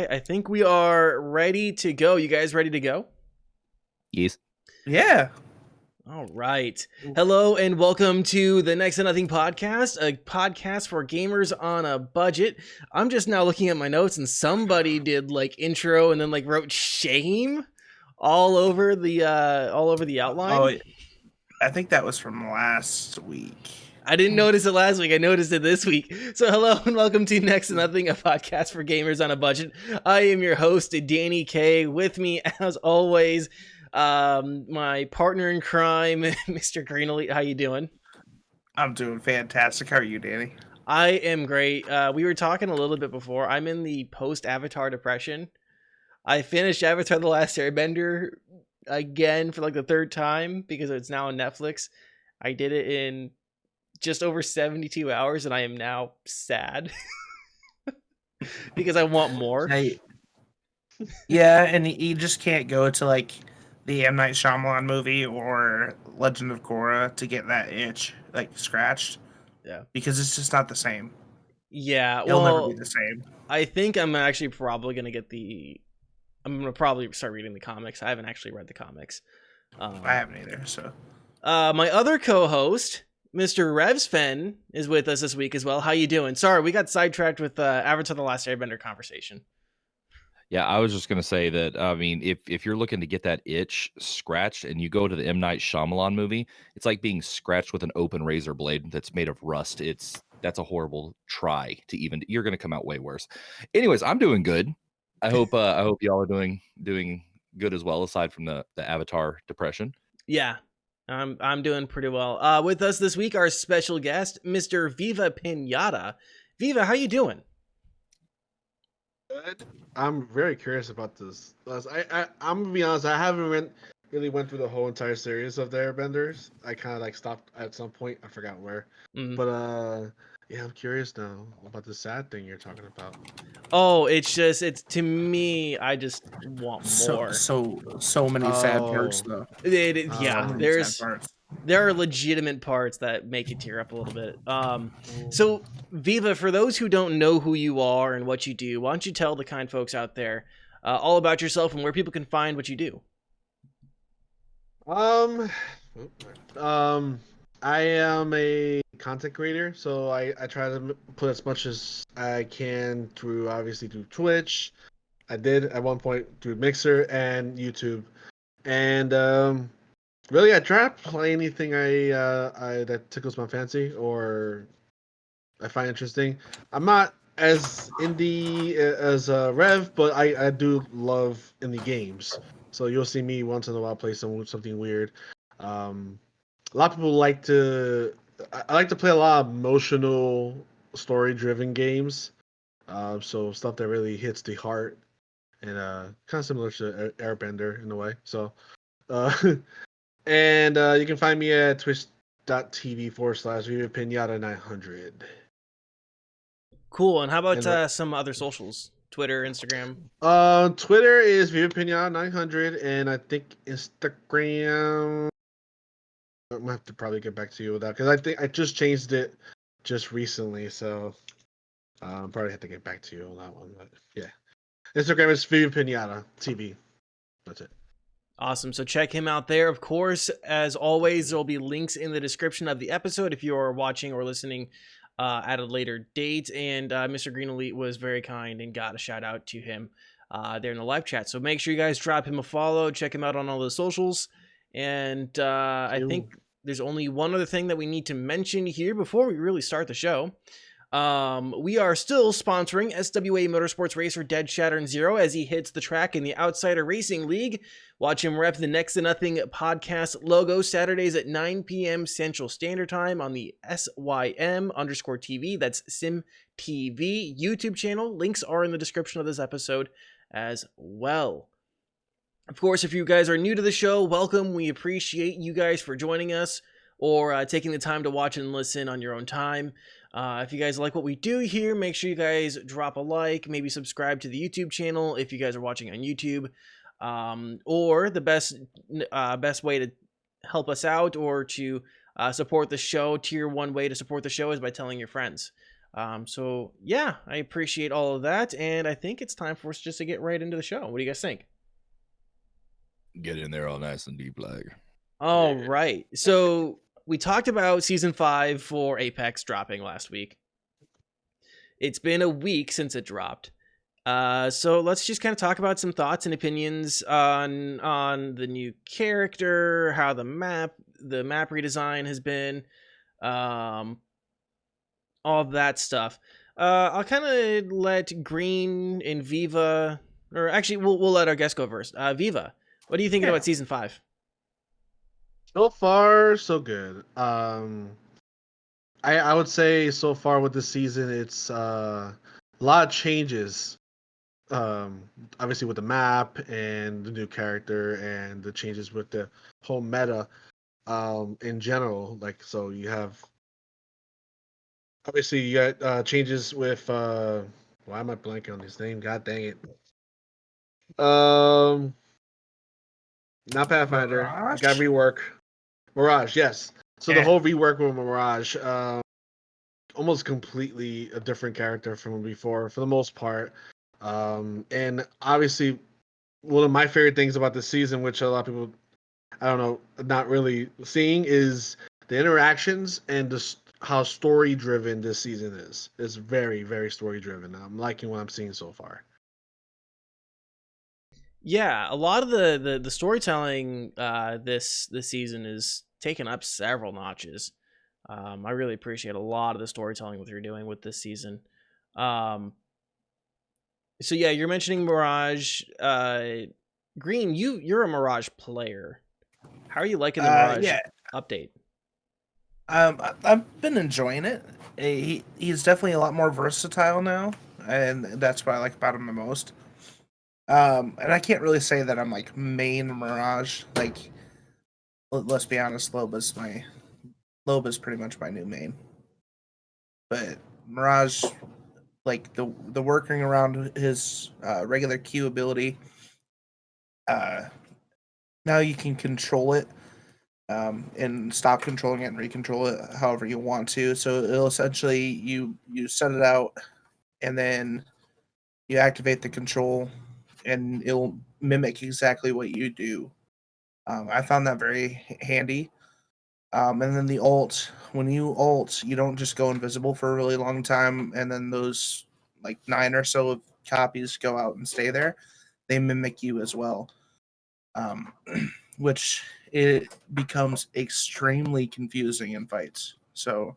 right, I think we are ready to go. You guys ready to go? Yes. Yeah. All right. Hello and welcome to the Next to Nothing podcast, a podcast for gamers on a budget. I'm just now looking at my notes and somebody did like intro and then like wrote shame all over the outline. Oh, I think that was from last week. I didn't notice it last week. I noticed it this week. So hello and welcome to Next to Nothing, a podcast for gamers on a budget. I am your host, Danny K. With me, as always, my partner in crime, Mr. Greenlee. How you doing? I'm doing fantastic. How are you, Danny? I am great. We were talking a little bit before. I'm in the post-Avatar depression. I finished Avatar: The Last Airbender again for like the third time because it's now on Netflix. I did it in just over 72 hours and I am now sad because I want more. Yeah, and you just can't go to like the M. Night Shyamalan movie or Legend of Korra to get that itch like scratched. Yeah. Because it's just not the same. Yeah, It'll well, never be the same. I think I'm actually probably going to I'm going to probably start reading the comics. I haven't actually read the comics. I haven't either, so. My other co-host, Mr. Revsfen, is with us this week as well. How you doing? Sorry, we got sidetracked with Avatar: The Last Airbender conversation. Yeah, I was just gonna say that. I mean, if you're looking to get that itch scratched, and you go to the M. Night Shyamalan movie, it's like being scratched with an open razor blade that's made of rust. That's a horrible try to even. You're gonna come out way worse. Anyways, I'm doing good. I hope y'all are doing good as well, aside from the Avatar depression. Yeah, I'm doing pretty well. With us this week, our special guest, Mr. VivaPinata. Viva, how you doing? Good. I'm very curious about this. I'm gonna be honest. I haven't really went through the whole entire series of the Airbenders. I kind of like stopped at some point. I forgot where. Mm. But yeah, I'm curious now about the sad thing you're talking about. Oh, it's to me. I just want more. So many sad parts though. Yeah, there are legitimate parts that make you tear up a little bit. So Viva, for those who don't know who you are and what you do, why don't you tell the kind folks out there all about yourself and where people can find what you do? I am a content creator, so I try to put as much as I can through Twitch. I did at one point through Mixer and YouTube, and really I try to play anything I that tickles my fancy or I find interesting. I'm not as indie as Rev, but I do love indie games. So you'll see me once in a while play something weird. A lot of people like to. I like to play a lot of emotional, story-driven games. So stuff that really hits the heart, and kind of similar to Airbender in a way. So, uh, and you can find me at twitch.tv/VivaPinata900. Cool. And how about some other socials? Twitter, Instagram. Twitter is VivaPinata900, and I think Instagram. I'm gonna have to probably get back to you with that because I think I just changed it just recently, so probably have to get back to you on that one. But yeah, Instagram is VivaPinata TV. That's it. Awesome. So check him out there. Of course, as always, there'll be links in the description of the episode if you are watching or listening at a later date. And Mr. Green Elite was very kind and got a shout out to him there in the live chat. So make sure you guys drop him a follow, check him out on all the socials. And I think there's only one other thing that we need to mention here before we really start the show. We are still sponsoring SWA Motorsports racer Dead Shattern Zero as he hits the track in the Outsider Racing League. Watch him rep the Next to Nothing podcast logo Saturdays at 9 p.m. Central Standard Time on the SYM_TV. That's Sim TV YouTube channel. Links are in the description of this episode as well. Of course, if you guys are new to the show, welcome. We appreciate you guys for joining us or taking the time to watch and listen on your own time. If you guys like what we do here, make sure you guys drop a like, maybe subscribe to the YouTube channel if you guys are watching on YouTube. Or the best way to help us out or to support the show, tier 1 way to support the show is by telling your friends. So yeah, I appreciate all of that, and I think it's time for us just to get right into the show. What do you guys think? Get in there all nice and deep, like. All right. So we talked about season 5 for Apex dropping last week. It's been a week since it dropped. So let's just kind of talk about some thoughts and opinions on the new character, how the map redesign has been, um, all of that stuff. I'll kind of let Green and Viva, or actually, we'll let our guest go first. Viva, what are you thinking Yeah. about season 5? So far, so good. I would say so far with this season, it's a lot of changes. Obviously with the map and the new character and the changes with the whole meta. In general, like so you have obviously you got changes with why am I blanking on his name? God dang it. Um, not Pathfinder. Got Mirage? rework. Mirage, yes. So the Yeah. whole rework with Mirage, almost completely a different character from before for the most part. And obviously one of my favorite things about the season, which a lot of people I don't know, not really seeing, is the interactions and how story driven this season is. It's very, very story driven. I'm liking what I'm seeing so far. Yeah, a lot of the storytelling this season is taken up several notches. I really appreciate a lot of the storytelling what you're doing with this season. Um, so yeah, you're mentioning Mirage. Green, you're a Mirage player. How are you liking the Mirage Yeah. update? I've been enjoying it. He's definitely a lot more versatile now, and that's what I like about him the most. And I can't really say that I'm like main Mirage. Like, let's be honest, Loba's pretty much my new main. But Mirage, like the working around his regular Q ability, uh, now you can control it and stop controlling it and recontrol it however you want to. So it'll essentially you set it out and then you activate the control and it'll mimic exactly what you do. I found that very handy. And then the ult, when you ult, you don't just go invisible for a really long time, and then those like 9 or so of copies go out and stay there. They mimic you as well, um, which it becomes extremely confusing in fights. So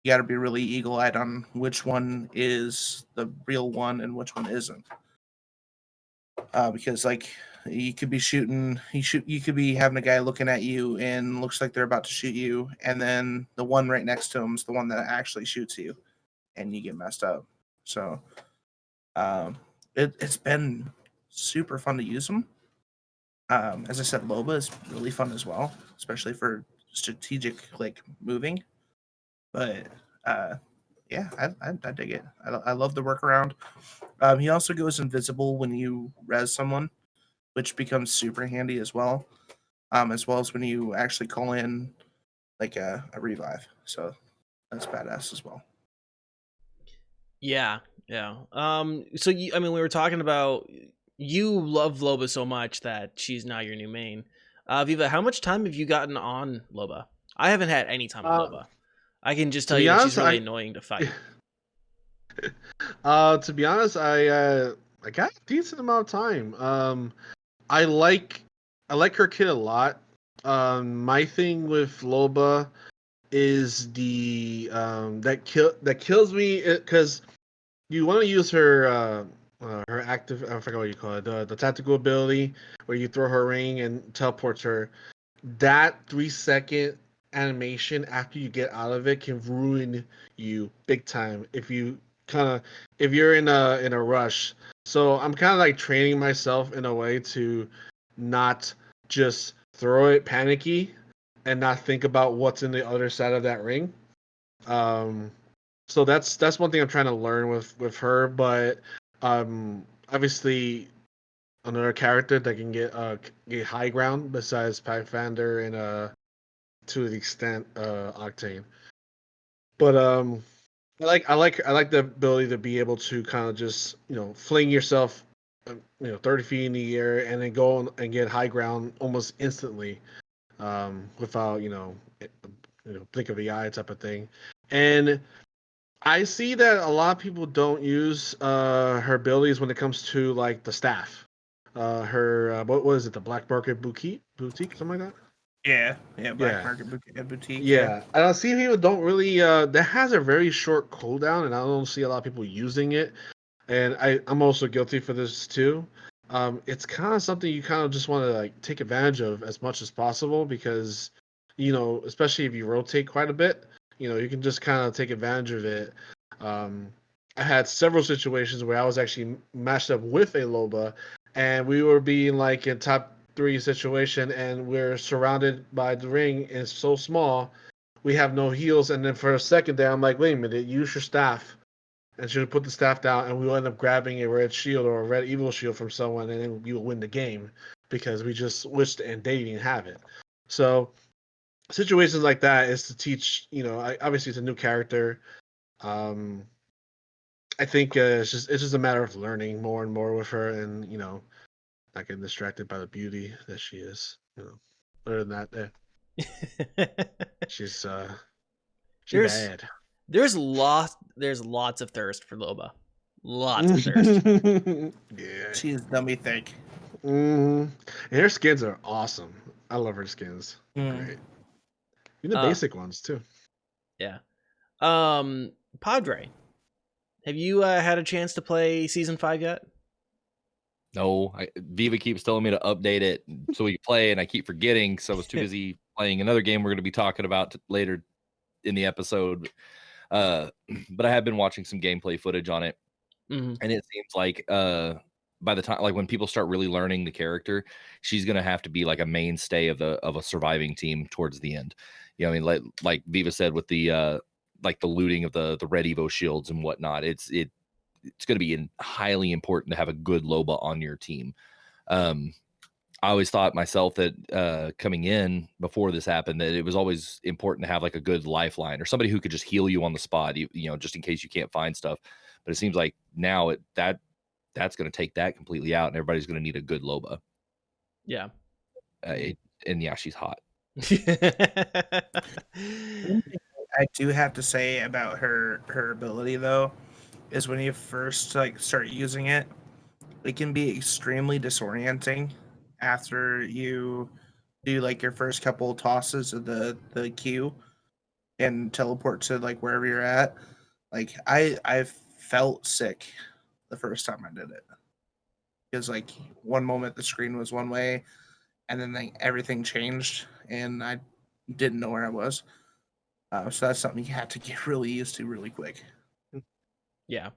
you got to be really eagle-eyed on which one is the real one and which one isn't. Because like you could be you could be having a guy looking at you and looks like they're about to shoot you, and then the one right next to him is the one that actually shoots you, and you get messed up. So um, it's been super fun to use them. As I said, Loba is really fun as well, especially for strategic like moving. But uh, yeah, I dig it. I love the workaround. He also goes invisible when you res someone, which becomes super handy as well as when you actually call in like a revive. So that's badass as well. Yeah, yeah. So I mean, we were talking about you love Loba so much that she's now your new main. Viva, how much time have you gotten on Loba? I haven't had any time on Uh, Loba. I can just to tell be you that she's honest, really annoying to fight. I got a decent amount of time. I like I like her kid a lot. My thing with Loba is the that kills me because you want to use her active I forgot what you call it the tactical ability where you throw her ring and teleports her. That 3 second animation after you get out of it can ruin you big time if you're in a rush. So I'm kind of like training myself in a way to not just throw it panicky and not think about what's in the other side of that ring. Um, so that's one thing I'm trying to learn with her, but obviously another character that can get high ground besides Pathfinder and to the extent Octane. But I like the ability to be able to kind of just fling yourself 30 feet in the air and then go and get high ground almost instantly, without blink of the eye type of thing. And I see that a lot of people don't use her abilities when it comes to like the staff. Her what was it? The Black Market Boutique, something like that. Yeah, Black Yeah, Market Boutique. Yeah. yeah. I don't see people don't really. That has a very short cooldown, and I don't see a lot of people using it. And I'm also guilty for this too. It's kind of something you kind of just want to like take advantage of as much as possible because, especially if you rotate quite a bit, you can just kind of take advantage of it. Um, I had several situations where I was actually matched up with a Loba, and we were being like in top three situation, and we're surrounded by the ring, and it's so small. We have no heals, and then for a second there, I'm like, wait a minute, use your staff, and she would put the staff down, and we will end up grabbing a red shield or a red evil shield from someone, and then we will win the game because we just switched and they didn't have it. So situations like that is to teach. Obviously it's a new character. Um, I think it's just a matter of learning more and more with her, and not getting distracted by the beauty that she is. Other than that, she's she there's bad. there's lots of thirst for Loba. Lots of thirst. Yeah. She is dummy thick. And her skins are awesome. I love her skins. Mm. Great. Even the Uh basic ones too. yeah. Padre, have you had a chance to play season 5 yet? No, Viva keeps telling me to update it so we can play, and I keep forgetting. So I was too busy playing another game we're going to be talking about later in the episode. But I have been watching some gameplay footage on it, Mm-hmm. and it seems like by the time, like when people start really learning the character, she's going to have to be like a mainstay of a surviving team towards the end. I mean, like Viva said with the like the looting of the red Evo shields and whatnot. It's going to be highly important to have a good Loba on your team. I always thought myself that coming in before this happened, that it was always important to have like a good lifeline or somebody who could just heal you on the spot, just in case you can't find stuff. But it seems like now that's going to take that completely out, and everybody's going to need a good Loba. Yeah. And yeah, she's hot. One thing I do have to say about her ability though is when you first like start using it, it can be extremely disorienting after you do like your first couple tosses of the queue and teleport to like wherever you're at. Like I felt sick the first time I did it because like one moment the screen was one way and then like everything changed and I didn't know where I was. So that's something you have to get really used to really quick. Yeah.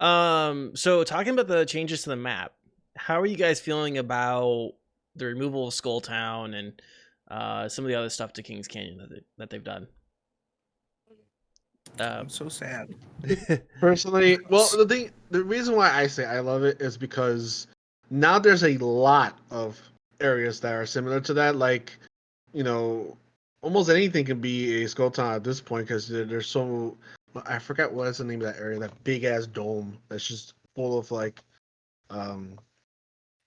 So talking about the changes to the map, how are you guys feeling about the removal of Skull Town and some of the other stuff to Kings Canyon that they've done? I'm so sad. Personally, well, the reason why I say I love it is because now there's a lot of areas that are similar to that. Like, you know, almost anything can be a skull town at this point because there's so. I forgot what's the name of that area. That big ass dome that's just full of like, um,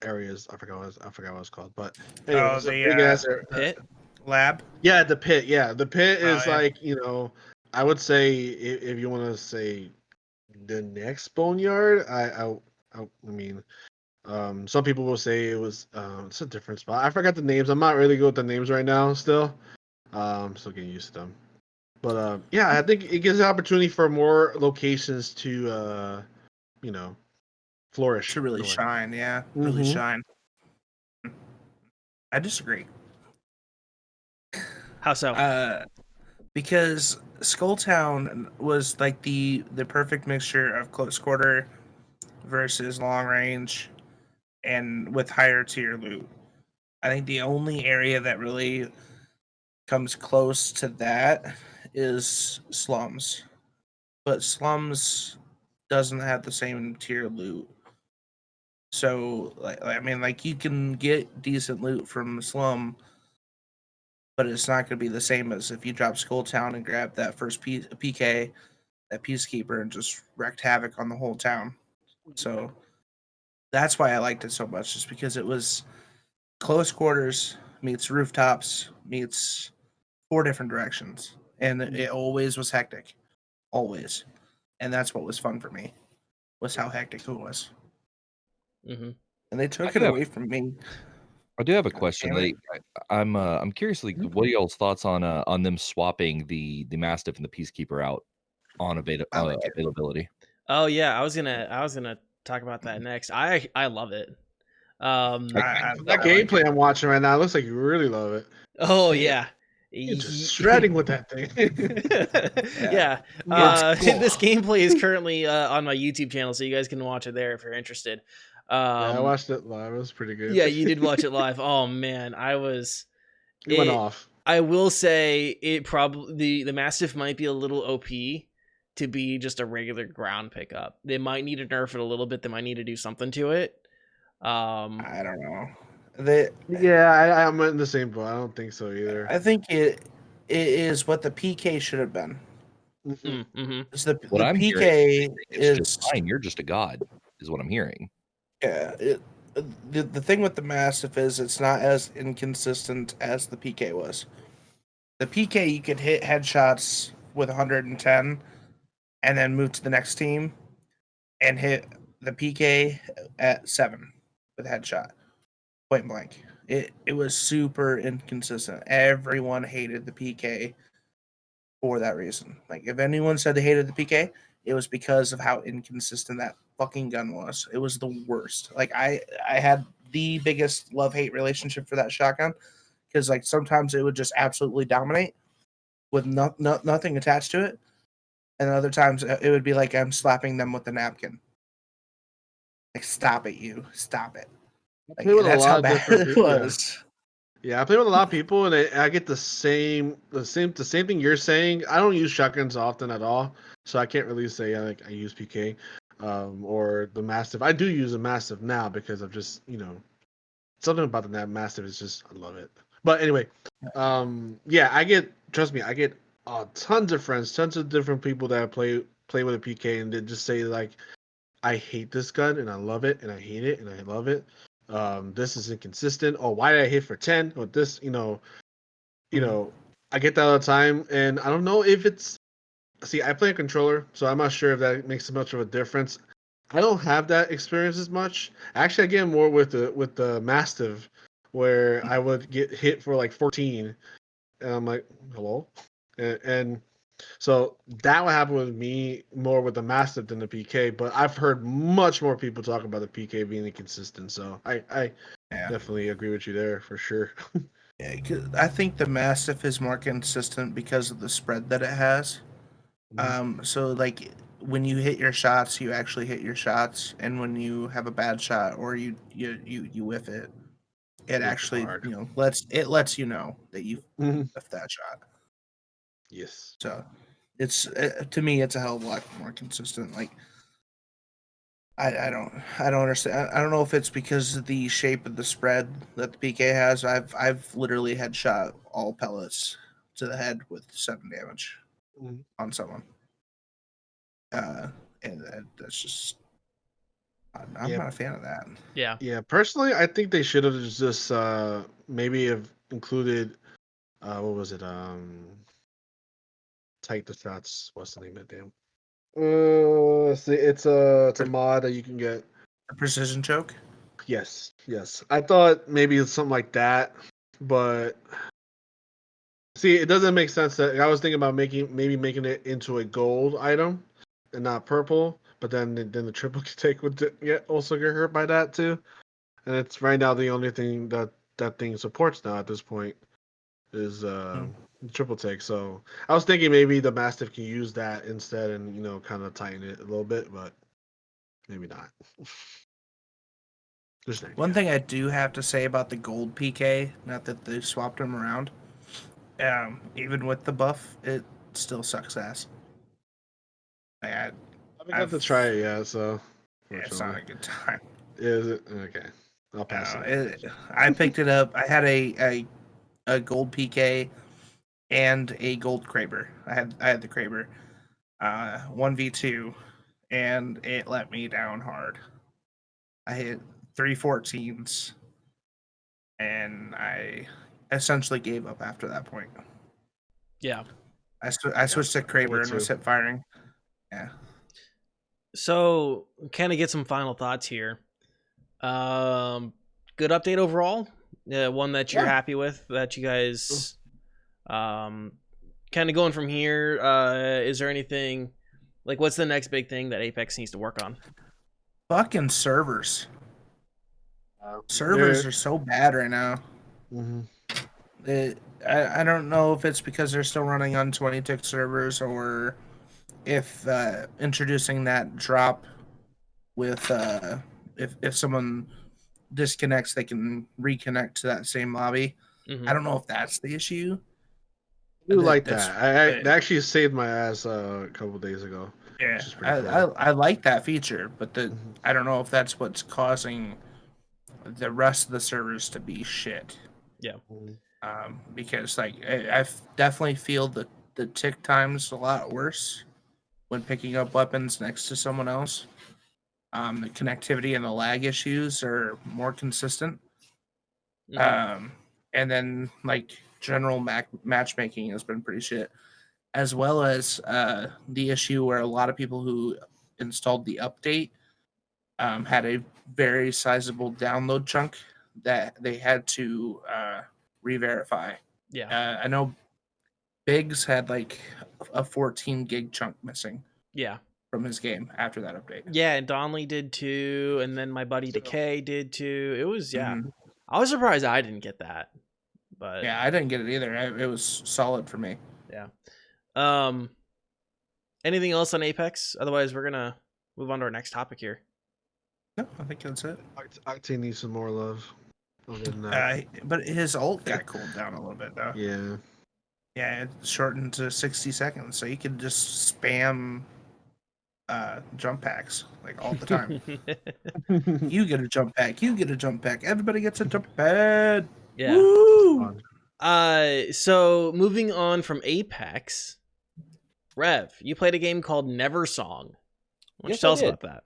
areas. I forgot what it's called. But anyway, Oh, it's a big ass area. Pit? Lab. Yeah, the pit. Yeah, the pit Oh, is yeah. like I would say if you want to say the next boneyard, I mean, some people will say it was it's a different spot. I forgot the names. I'm not really good with the names right now. Still, still getting used to them. But yeah, I think it gives an opportunity for more locations to you know flourish To really in a way. shine, yeah, really Mm-hmm. shine. I disagree. How so? Because Skulltown was like the perfect mixture of close quarter versus long range and with higher tier loot. I think the only area that really comes close to that is slums. But slums doesn't have the same tier loot. So like I mean like you can get decent loot from slum, but it's not going to be the same as if you drop Skull Town and grab that first PK that Peacekeeper and just wreaked havoc on the whole town. So that's why I liked it so much, just because it was close quarters meets rooftops meets 4 different directions, and it always was hectic, always, and that's what was fun for me, was how hectic it was. Mm-hmm. And they took it away from me. I do have a God question. damn it. I'm curious, like, what are y'all's thoughts on them swapping the Mastiff and the Peacekeeper out on I like it. availability? Oh yeah, I was gonna talk about that next. I love it. That gameplay I'm watching right now looks like you really love it. Oh yeah. You're just shredding with that thing. Yeah. Cool. This gameplay is currently on my YouTube channel, so you guys can watch it there if you're interested. Yeah, I watched it live. It was pretty good. Yeah, you did watch it live. Oh man, It went off. I will say it probably the Mastiff might be a little OP to be just a regular ground pickup. They might need to nerf it a little bit. They might need to do something to it. I don't know. I'm in the same boat. I don't think so either. I think it is what the PK should have been. Mm-hmm. The What I'm PK hearing is is just fine. You're just a god, is what I'm hearing. yeah. The thing with the Mastiff is it's not as inconsistent as the PK was. The PK you could hit headshots with 110 and then move to the next team and hit the PK at 7 with a headshot, point blank. It was super inconsistent. Everyone hated the PK for that reason. Like if anyone said they hated the PK, it was because of how inconsistent that fucking gun was. It was the worst. Like I had the biggest love-hate relationship for that shotgun because like sometimes it would just absolutely dominate with nothing attached to it, and other times it would be like I'm slapping them with a napkin. Like stop it, you stop it. I play Like with a that's how lot of bad different it people. Yeah. was. Yeah, I play with a lot of people, and I get the same thing you're saying. I don't use shotguns often at all, so I can't really say like I use PK, or the Mastiff. I do use a Mastiff now because of just something about the Mastiff is just I love it. But anyway, yeah, trust me, I get tons of friends, tons of different people that play with a PK, and they just say like, I hate this gun and I love it, and I hate it and I love it. This is inconsistent. Oh, why did I hit for 10? Or this, I get that all the time, and I don't know if it's. See, I play a controller, so I'm not sure if that makes much of a difference. I don't have that experience as much. Actually, I get more with the Mastiff, where I would get hit for like 14, and I'm like, hello, and so that would happen with me more with the Mastiff than the PK. But I've heard much more people talk about the PK being inconsistent. So I definitely agree with you there for sure. Yeah, 'cause I think the Mastiff is more consistent because of the spread that it has. So like when you hit your shots, you actually hit your shots, and when you have a bad shot or you whiff it, it Makes it actually hard. lets you know that you Mhm. whiffed that shot. Yes. So it's to me it's a hell of a lot more consistent. Like I don't understand. I don't know if it's because of the shape of the spread that the PK has. I've literally headshot all pellets to the head with 7 damage Mhm. on someone. Uh, and that's just I'm Yeah. not a fan of that. Yeah. Yeah. Personally, I think they should have just maybe have included what was it? Take the shots. What's the name of it? Damn. See, it's a mod that you can get. A precision choke. Yes, yes. I thought maybe it's something like that, but see, it doesn't make sense that I was thinking about making it into a gold item and not purple, but then the triple take would also get hurt by that too. And it's right now the only thing that thing supports now at this point is Mm. triple take. So I was thinking maybe the Mastiff can use that instead and kind of tighten it a little bit, but maybe not. Just an One idea. thing I do have to say about the gold PK, not that they swapped them around, even with the buff, it still sucks ass. Like, I haven't got to I've try it yet, so yeah, it's not unfortunately. a good time. Is it okay? I'll pass on it. I picked it up. I had a gold PK and a gold Kraber. I had the Kraber. 1v2, and it let me down hard. I hit 314s, and I essentially gave up after that point. Yeah. I switched to Kraber and too. was hip firing. Yeah. So, kind of get some final thoughts here. Good update overall. One that you're Yeah. happy with, that you guys kind of going from here. Is there anything like what's the next big thing that Apex needs to work on? Fucking servers. Uh, Servers they're- are so bad right now. mhm. I don't know if it's because they're still running on 20-tick servers or if introducing that drop with if someone disconnects, they can reconnect to that same lobby. Mhm. I don't know if that's the issue. I do like That's that. That actually saved my ass a couple days ago. yeah. Which is pretty cool. I like that feature, but Mhm. I don't know if that's what's causing the rest of the servers to be shit. Yeah. Because like I definitely feel the tick times a lot worse when picking up weapons next to someone else. The connectivity and the lag issues are more consistent. Mhm. And then like general matchmaking has been pretty shit, as well as the issue where a lot of people who installed the update had a very sizable download chunk that they had to re-verify. Yeah. I know Biggs had like a 14 gig chunk missing Yeah. from his game after that update. Yeah, and Donley did too, and then my buddy So- Decay did too. It was Mhm. I was surprised I didn't get that, but Yeah, I didn't get it either. It was solid for me. yeah. Um, anything else on Apex? Otherwise, we're gonna move on to our next topic here. No, I think that's it. Octane needs some more love. Other than that, But his ult got cooled down a little bit though. yeah. Yeah, it shortened to 60 seconds, so you could just spam jump packs like all the time. You get a jump pack. You get a jump pack. Everybody gets a jump pad. Yeah. Woo! So moving on from Apex, Rev, you played a game called Neversong. Why don't you Yes, tell I us did. about that?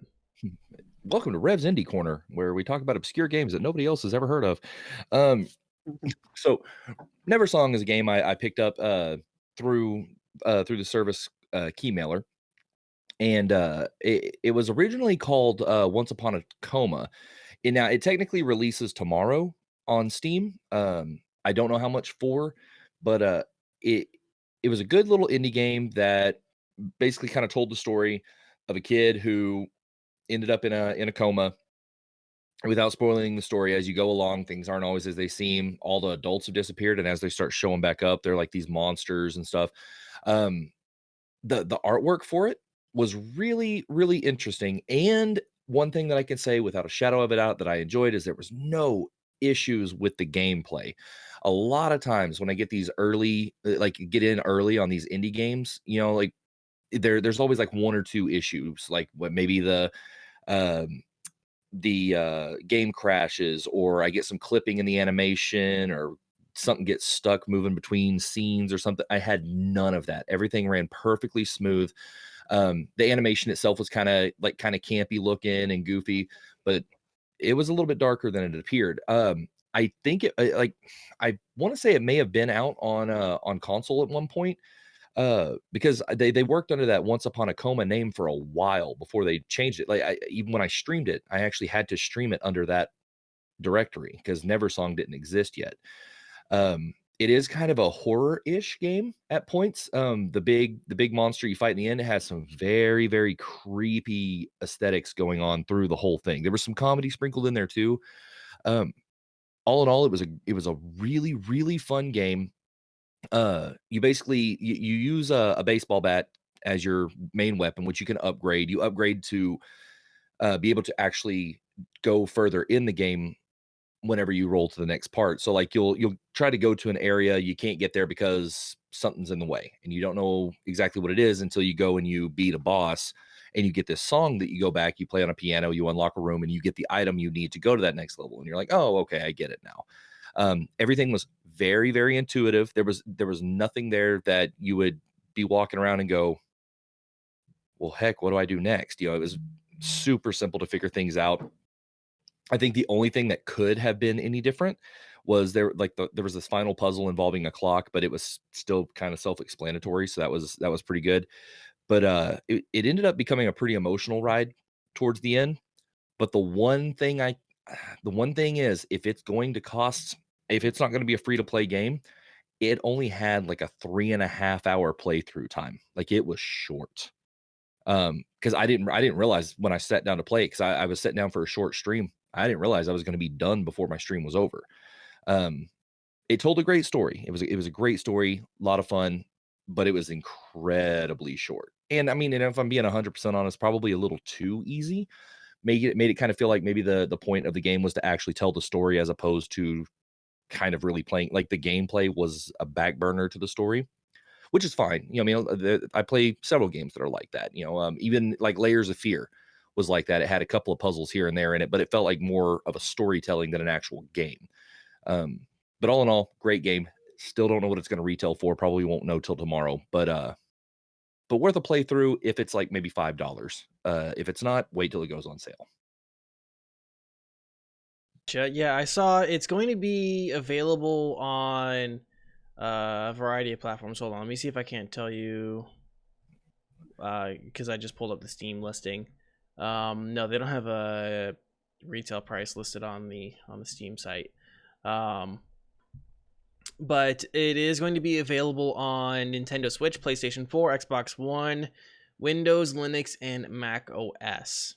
Welcome to Rev's Indie Corner, where we talk about obscure games that nobody else has ever heard of. So Neversong is a game I picked up through the service Keymailer, and it was originally called Once Upon a Coma. And now it technically releases tomorrow on Steam. I don't know how much for, but it it was a good little indie game that basically kind of told the story of a kid who ended up in a coma. Without spoiling the story, as you go along, things aren't always as they seem. All the adults have disappeared, and as they start showing back up, they're like these monsters and stuff. Um, the artwork for it was really, really interesting. And one thing that I can say without a shadow of a doubt that I enjoyed is there was no issues with the gameplay. A lot of times when I get these early, like get in early on these indie games, like there's always like one or two issues, like what maybe um the game crashes, or I get some clipping in the animation, or something gets stuck moving between scenes or something. I had none of that. Everything ran perfectly smooth. The animation itself was kind of campy looking and goofy, but it was a little bit darker than it appeared. I think I want to say it may have been out on console at one point, because they worked under that Once Upon a Coma name for a while before they changed it. Like even when I streamed it, I actually had to stream it under that directory because Neversong didn't exist yet. It is kind of a horror-ish game at points. The big monster you fight in the end has some very, very creepy aesthetics going on through the whole thing. There was some comedy sprinkled in there too. Um, all in all, it was a really, really fun game. You basically you use a baseball bat as your main weapon, which you can upgrade. You upgrade to be able to actually go further in the game whenever you roll to the next part. So like you'll try to go to an area, you can't get there because something's in the way, and you don't know exactly what it is until you go and you beat a boss, and you get this song that you go back, you play on a piano, you unlock a room, and you get the item you need to go to that next level, and you're like, oh, okay, I get it now. Everything was very, very intuitive. There was nothing there that you would be walking around and go, well, heck, what do I do next? It was super simple to figure things out. I think the only thing that could have been any different was there was this final puzzle involving a clock, but it was still kind of self-explanatory, so that was pretty good. But it ended up becoming a pretty emotional ride towards the end. But the one thing is, if it's not going to be a free to play game, it only had like a 3.5 hour playthrough time. Like it was short. Because I didn't realize when I sat down to play it, because I was sitting down for a short stream. I didn't realize I was going to be done before my stream was over. Um, it told a great story. It was a great story, a lot of fun, but it was incredibly short. And I mean, and if I'm being 100% honest, probably a little too easy. Made it kind of feel like maybe the point of the game was to actually tell the story as opposed to kind of really playing, like the gameplay was a back burner to the story, which is fine. I mean, I play several games that are like that. Even like Layers of Fear was like that. It had a couple of puzzles here and there in it, but it felt like more of a storytelling than an actual game. Um, but all in all, great game. Still don't know what it's going to retail for. Probably won't know till tomorrow. But worth a playthrough if it's like maybe $5. If it's not, wait till it goes on sale. Yeah, I saw it's going to be available on a variety of platforms. Hold on, let me see if I can't tell you, because I just pulled up the Steam listing. No, they don't have a retail price listed on the Steam site. But it is going to be available on Nintendo Switch, PlayStation 4, Xbox One, Windows, Linux, and Mac OS.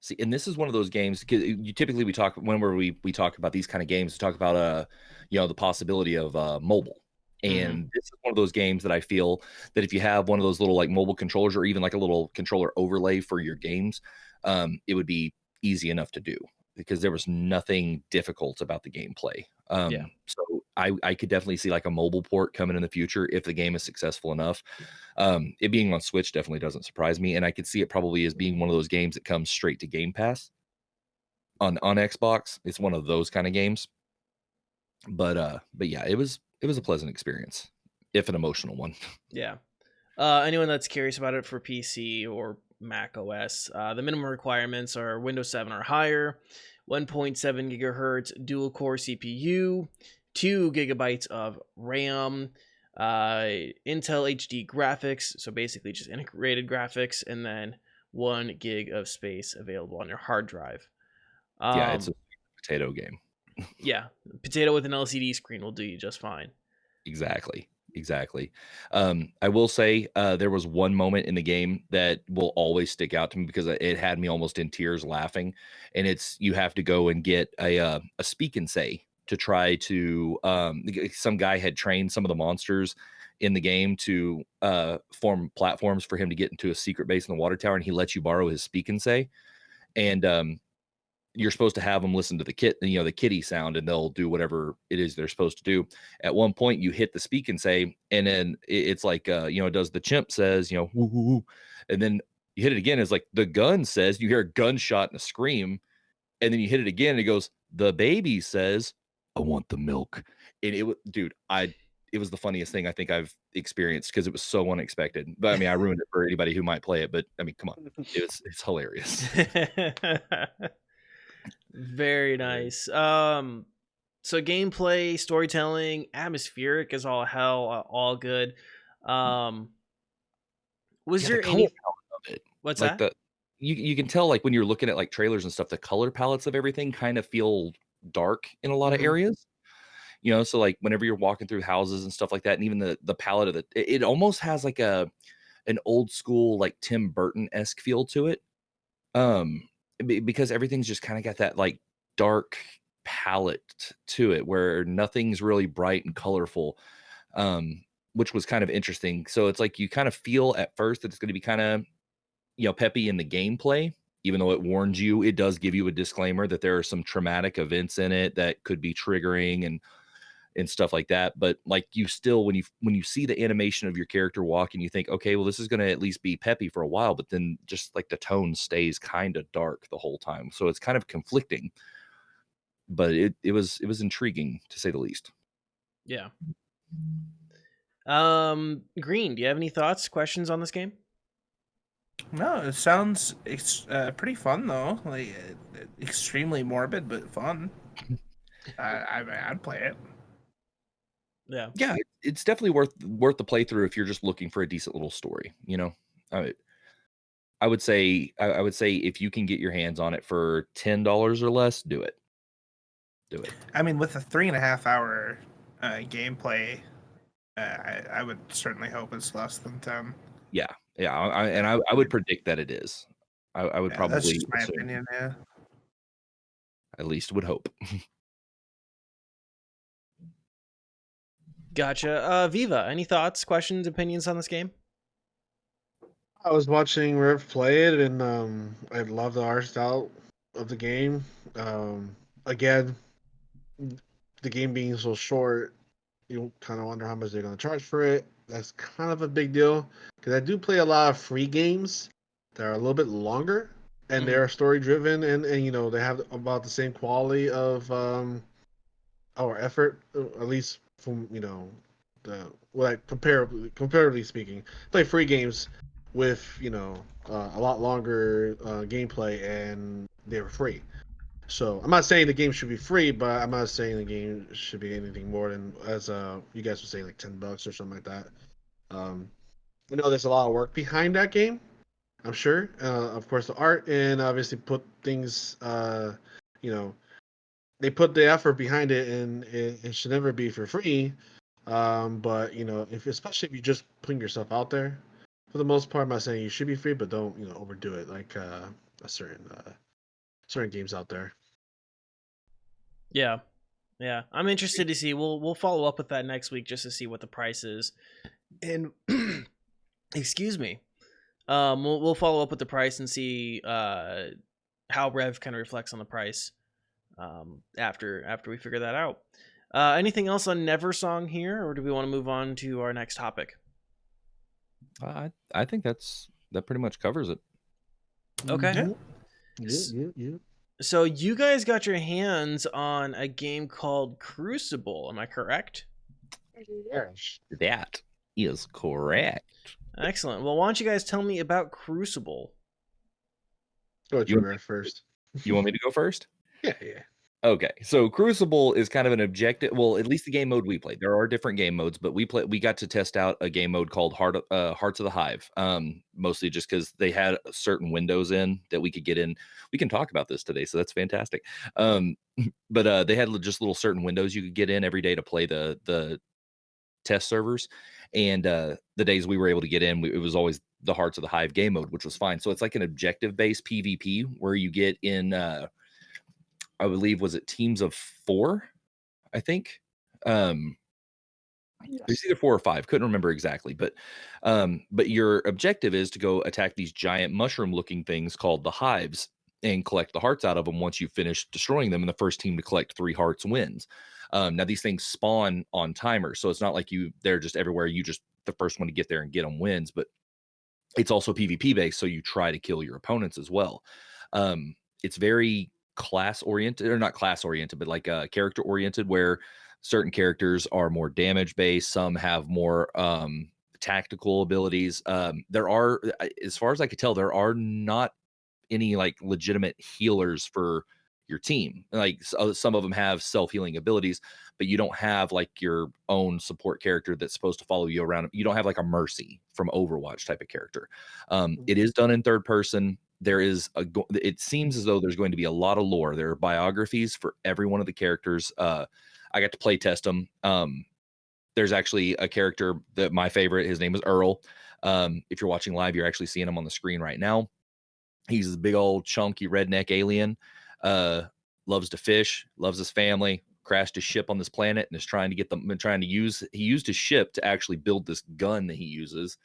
See, and this is one of those games because you typically we talk whenever we talk about these kind of games, we talk about the possibility of mobile. And this is one of those games that I feel that if you have one of those little like mobile controllers or even like a little controller overlay for your games, it would be easy enough to do because there was nothing difficult about the gameplay. Yeah. So I could definitely see like a mobile port coming in the future if the game is successful enough. It being on Switch definitely doesn't surprise me, and I could see it probably as being one of those games that comes straight to Game Pass on Xbox. It's one of those kind of games. But yeah, it was a pleasant experience, if an emotional one. Yeah. Anyone that's curious about it for PC or Mac OS, the minimum requirements are Windows 7 or higher, 1.7 gigahertz dual core CPU, 2 gigabytes of RAM, Intel HD graphics, so basically just integrated graphics, and then 1 gig of space available on your hard drive. Yeah, it's a potato game. Yeah, potato with an LCD screen will do you just fine. Exactly. I will say there was one moment in the game that will always stick out to me because it had me almost in tears laughing, and it's you have to go and get a speak and say to try to some guy had trained some of the monsters in the game to form platforms for him to get into a secret base in the water tower, and he lets you borrow his speak and say, and you're supposed to have them listen to the kitty sound, and they'll do whatever it is they're supposed to do. At one point, you hit the speak and say, and then it's like, it does the chimp says, woo, woo, woo. And then you hit it again. It's like the gun says, you hear a gunshot and a scream. And then you hit it again. And it goes, the baby says, I want the milk. And it was the funniest thing I think I've experienced because it was so unexpected. But I mean, I ruined it for anybody who might play it. But I mean, come on, it's hilarious. Very nice. So gameplay, storytelling, atmospheric is all hell, all good. Was Yeah, there the color any? palette of it, What's like that? you can tell like when you're looking at like trailers and stuff, the color palettes of everything kind of feel dark in a lot of areas. So like whenever you're walking through houses and stuff like that, and even the palette of it almost has like an old school like Tim Burton-esque feel to it. Um, because everything's just kind of got that like dark palette to it where nothing's really bright and colorful. Which was kind of interesting. So it's like you kind of feel at first that it's going to be kind of peppy in the gameplay, even though it warns you, it does give you a disclaimer that there are some traumatic events in it that could be triggering and stuff like that. But like you still, when you see the animation of your character walking, you think, okay, well, this is going to at least be peppy for a while, but then just like the tone stays kind of dark the whole time. So it's kind of conflicting, but it was intriguing to say the least. Yeah. Green, do you have any thoughts, questions on this game? No, it sounds pretty fun though. Like extremely morbid, but fun. I'd play it. Yeah. Yeah, it's definitely worth the playthrough if you're just looking for a decent little story. I would say I would say if you can get your hands on it for $10 or less, do it. Do it. I mean, with a 3.5 hour gameplay, I would certainly hope it's less than 10. Yeah, yeah, I would predict that it is. I would Yeah, that's probably just my assume, opinion. Yeah. at least would hope. Gotcha. Viva, any thoughts, questions, opinions on this game? I was watching Rev play it, and I love the art style of the game. Again, the game being so short, you kind of wonder how much they're going to charge for it. That's kind of a big deal because I do play a lot of free games that are a little bit longer and they Mhm. are story driven, and they have about the same quality of our effort, at least from the like comparatively speaking. Play free games with a lot longer gameplay, and they were free. So I'm not saying the game should be free, but I'm not saying the game should be anything more than, as you guys would say, like $10 or something like that. Um, I know there's a lot of work behind that game. I'm sure. Of course, the art, and obviously put things. You know, they put the effort behind it, and it should never be for free. But if especially if you're just putting yourself out there, for the most part, I'm not saying you should be free, but don't overdo it like a certain games out there. Yeah. Yeah. I'm interested to see. We'll follow up with that next week just to see what the price is. And excuse me. We'll follow up with the price and see how Rev kind of reflects on the price after we figure that out. Anything else on Neversong here, or do we want to move on to our next topic? I think that pretty much covers it. Okay. Yeah. Yeah. So you guys got your hands on a game called Crucible, am I correct? Yes. That is correct. Excellent. Well, why don't you guys tell me about Crucible? Go with You you, want, Rev, first. you want me to go first? Yeah. Okay, so Crucible is kind of an objective. Well, at least the game mode we played. There are different game modes, but we got to test out a game mode called Hearts of the Hive. Mostly just because they had certain windows in that we could get in. We can talk about this today, so that's fantastic. But they had just little certain windows you could get in every day to play the test servers. And the days we were able to get in, it was always the Hearts of the Hive game mode, which was fine. So it's like an objective based PvP where you get in. I believe was it teams of 4, I think. It was either 4 or 5, couldn't remember exactly, but your objective is to go attack these giant mushroom-looking things called the hives and collect the hearts out of them once you finish destroying them, and the first team to collect 3 hearts wins. Now these things spawn on timers, so it's not like they're just everywhere, you just the first one to get there and get them wins, but it's also PvP based, so you try to kill your opponents as well. It's very class oriented, or not class oriented, but like character oriented, where certain characters are more damage based, some have more tactical abilities. There are, as far as I could tell, there are not any like legitimate healers for your team. Like some of them have self-healing abilities, but you don't have like your own support character that's supposed to follow you around. You don't have like a Mercy from Overwatch type of character. It is done in third person. There is it seems as though there's going to be a lot of lore. There are biographies for every one of the characters. I got to play test them. There's actually a character that my favorite, his name is Earl. If you're watching live, you're actually seeing him on the screen right now. He's this big old chunky redneck alien. Loves to fish, loves his family, crashed his ship on this planet and is trying to get them he used his ship to actually build this gun that he uses.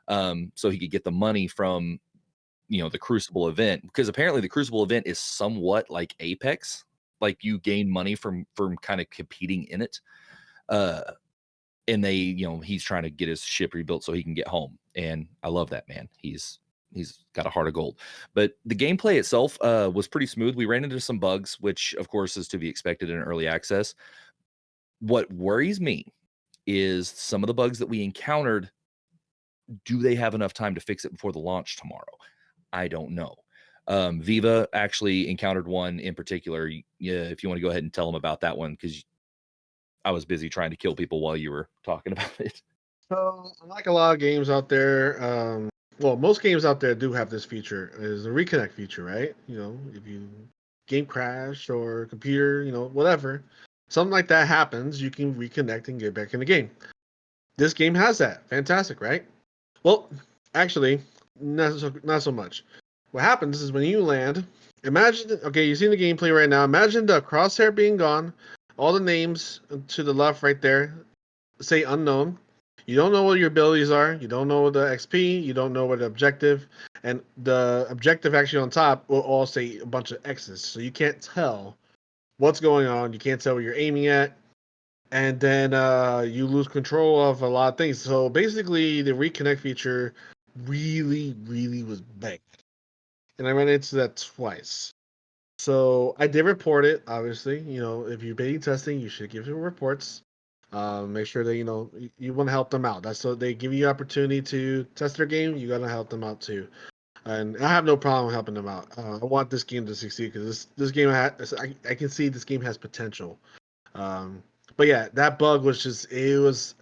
So he could get the money from the Crucible event, because apparently the Crucible event is somewhat like Apex. Like you gain money from kind of competing in it. And he's trying to get his ship rebuilt so he can get home. And I love that man. He's got a heart of gold. But the gameplay itself was pretty smooth. We ran into some bugs, which of course is to be expected in early access. What worries me is some of the bugs that we encountered. Do they have enough time to fix it before the launch tomorrow? I don't know. Viva actually encountered one in particular. Yeah, if you want to go ahead and tell them about that one, because I was busy trying to kill people while you were talking about it. So, unlike a lot of games out there, well, most games out there do have this feature, is the reconnect feature, right? You know, if you game crash or computer, you know, whatever, something like that happens, you can reconnect and get back in the game. This game has that. Fantastic, right? Well, actually, not so much. What happens is when you land, imagine, okay, you've seen the gameplay right now. Imagine the crosshair being gone, all the names to the left right there say unknown. You don't know what your abilities are. You don't know the XP. You don't know what the objective. And the objective actually on top will all say a bunch of X's. So you can't tell what's going on. You can't tell where you're aiming at. And then you lose control of a lot of things. So basically, the reconnect feature really, really was big. And I ran into that twice. So I did report it. Obviously, you know, if you're beta testing, you should give your reports. Make sure that you want to help them out. That's so they give you opportunity to test their game. You gotta help them out too. And I have no problem helping them out. I want this game to succeed because this game I can see this game has potential. Um, but yeah, that bug was just it was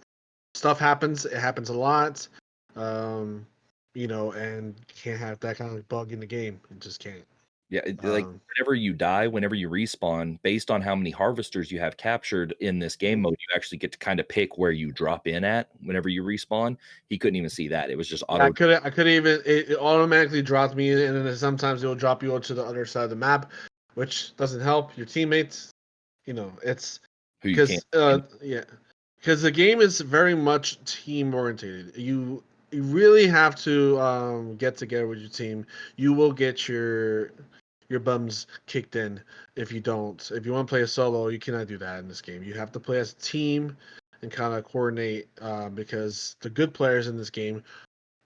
stuff happens. It happens a lot. Um, you know, and you can't have that kind of bug in the game. You just can't. Yeah, like Um, whenever you die, whenever you respawn, based on how many harvesters you have captured in this game mode, you actually get to kind of pick where you drop in at whenever you respawn. He couldn't even see that. It was just Yeah, auto. I could even it automatically dropped me, and then sometimes it'll drop you to the other side of the map, which doesn't help your teammates. You know, it's Who you can't. because yeah, because the game is very much team oriented. You really have to get together with your team. You will get your bums kicked in if you don't. If you want to play a solo, you cannot do that in this game. You have to play as a team and kind of coordinate because the good players in this game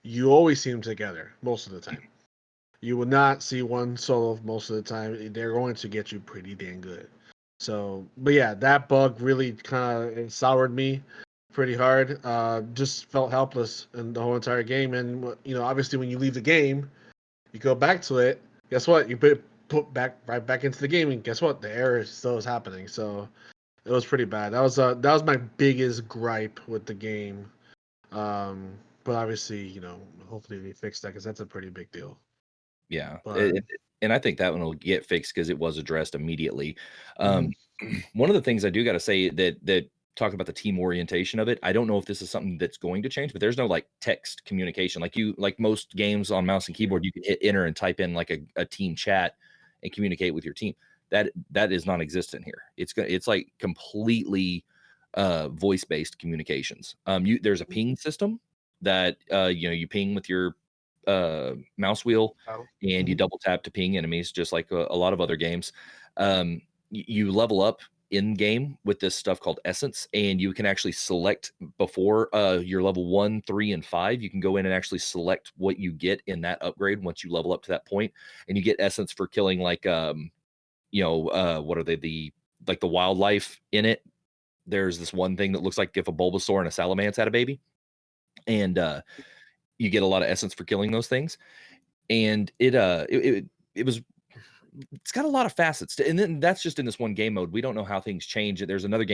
you always see them together most of the time. You will not see one solo most of the time. They're going to get you pretty dang good. So, but yeah, that bug really kind of soured me pretty hard. Just felt helpless in the whole entire game. And you know, obviously, when you leave the game, you go back to it. Guess what? You put back right back into the game, and guess what? The error still is happening. So it was pretty bad. That was my biggest gripe with the game. But obviously, you know, hopefully they fix that because that's a pretty big deal. Yeah, But and I think that one will get fixed because it was addressed immediately. Mhm. Um, one of the things I do got to say that talking about the team orientation of it, I don't know if this is something that's going to change, but there's no like text communication like most games on mouse and keyboard. You can hit enter and type in like a team chat and communicate with your team. That is non-existent here. It's like completely voice based communications. There's a ping system that you ping with your mouse wheel Oh. and you Mhm. double tap to ping enemies, just like a lot of other games. You level up in game with this stuff called essence, and you can actually select before your level 1, 3, and 5. You can go in and actually select what you get in that upgrade once you level up to that point, and you get essence for killing like what are they the like the wildlife in it. There's this one thing that looks like if a Bulbasaur and a Salamence had a baby, and you get a lot of essence for killing those things. And it was it's got a lot of facets to, and then that's just in this one game mode. We don't know how things change. There's another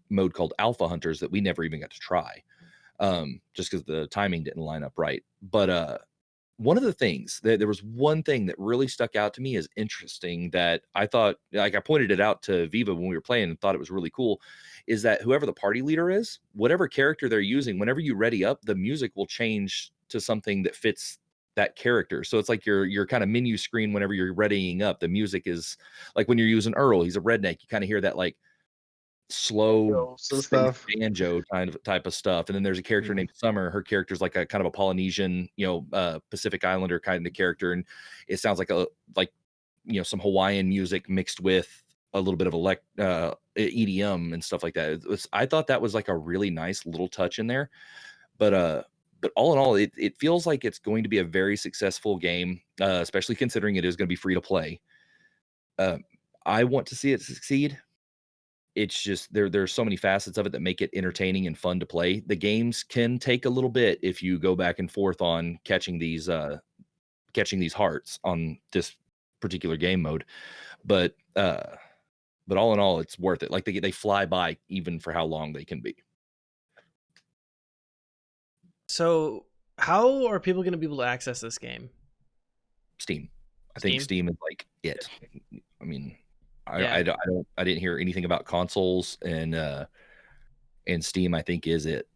mode called Alpha Hunters that we never even got to try, just because the timing didn't line up right. But one of the things that there was one thing that really stuck out to me as interesting that I thought, like I pointed it out to Viva when we were playing and thought it was really cool, is that whoever the party leader is, whatever character they're using, whenever you ready up, the music will change to something that fits that character. So it's like your kind of menu screen whenever you're readying up. The music is like when you're using Earl, he's a redneck. You kind of hear that like slow Some space stuff. banjo type of stuff. And then there's a character Mhm. named Summer. Her character's like a kind of a Polynesian, Pacific Islander kind of character, and it sounds like some Hawaiian music mixed with a little bit of EDM and stuff like that. I thought that was like a really nice little touch in there. But all in all, it feels like it's going to be a very successful game, especially considering it is going to be free to play. Uh, I want to see it succeed. It's just there's so many facets of it that make it entertaining and fun to play. The games can take a little bit if you go back and forth on catching these catching these hearts on this particular game mode. But all in all, it's worth it. Like they fly by even for how long they can be. So, how are people going to be able to access this game? Steam. I think Steam? Steam is like it. I mean, Yeah. I didn't hear anything about consoles, and Steam I think is it.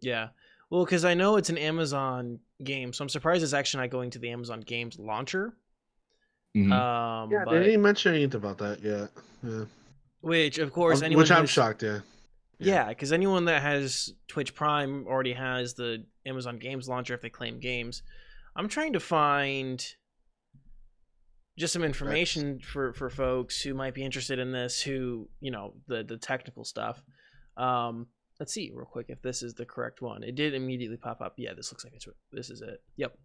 Yeah. Well, because I know it's an Amazon game, so I'm surprised it's actually not going to the Amazon Games launcher. Mhm. Yeah, they But didn't mention anything about that yet. Yeah. which, of course, anyone Which I'm who's shocked. Yeah. yeah, because anyone that has Twitch Prime already has the Amazon Games launcher if they claim games. I'm trying to find just some information for folks who might be interested in this, who the technical stuff. Let's see real quick if this is the correct one. It did immediately pop up. Yeah, this looks like this is it. Yep.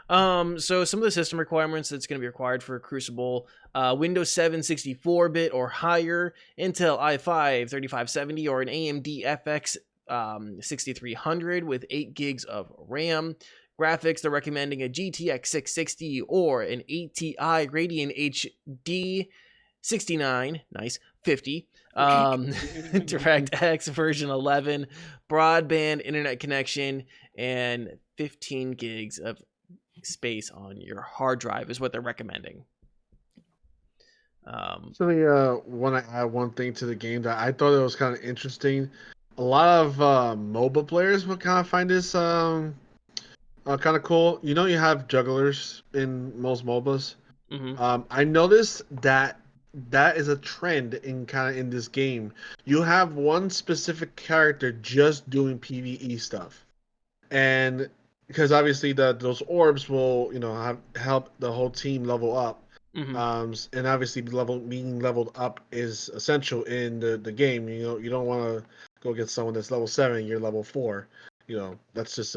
So some of the system requirements that's going to be required for Crucible: Windows 7 64-bit or higher, Intel i5 3570 or an AMD FX 6300 with 8 gigs of RAM. Graphics, they're recommending a GTX 660 or an ATI Radeon HD 69, nice, 50, DirectX version 11, broadband internet connection, and 15 gigs of space on your hard drive is what they're recommending. So want to add one thing to the game that I thought it was kind of interesting. A lot of mobile players would kind of find this kind of cool. You know, you have jugglers in most MOBAs. Mm-hmm. I noticed that is a trend in kind of in this game. You have one specific character just doing PvE stuff, and because obviously those orbs will help the whole team level up. Mm-hmm. And obviously being leveled up is essential in the game. You know, you don't want to go get someone that's level 7, you're level 4. You know, that's just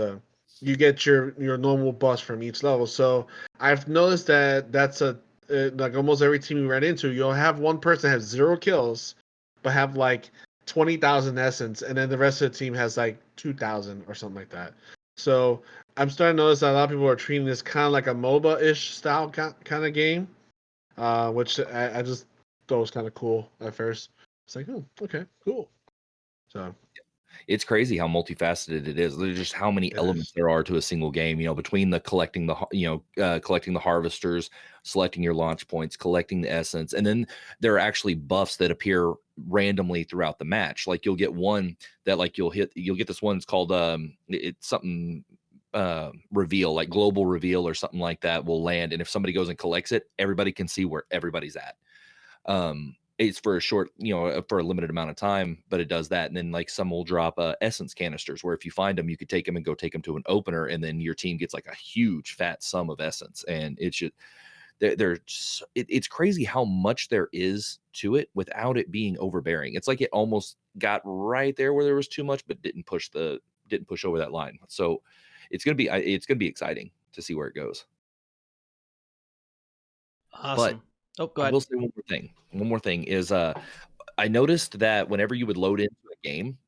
you get your normal buffs from each level. So I've noticed that that's like almost every team we ran into, you'll have one person have 0 kills, but have like 20,000 essence, and then the rest of the team has like 2,000 or something like that. So I'm starting to notice that a lot of people are treating this kind of like a MOBA-ish style kind of game, which I just thought was kind of cool at first. It's like, oh, okay, cool. So It's crazy how multifaceted it is. There's just how many it elements is. there are to a single game. You know, between the collecting collecting the harvesters, selecting your launch points, collecting the essence, and then there are actually buffs that appear randomly throughout the match. Like you'll get one that like you'll get this one. It's called it's something reveal, like global reveal or something like that will land, and if somebody goes and collects it, everybody can see where everybody's at. It's for a short, for a limited amount of time, but it does that. And then like some will drop essence canisters where if you find them, you could take them and go take them to an opener, and then your team gets like a huge fat sum of essence. And it should, it's crazy how much there is to it without it being overbearing. It's like it almost got right there where there was too much, but didn't push over that line. So it's gonna be exciting to see where it goes. But Awesome. Oh, go I ahead. will say one more thing. One more thing is I noticed that whenever you would load into a game,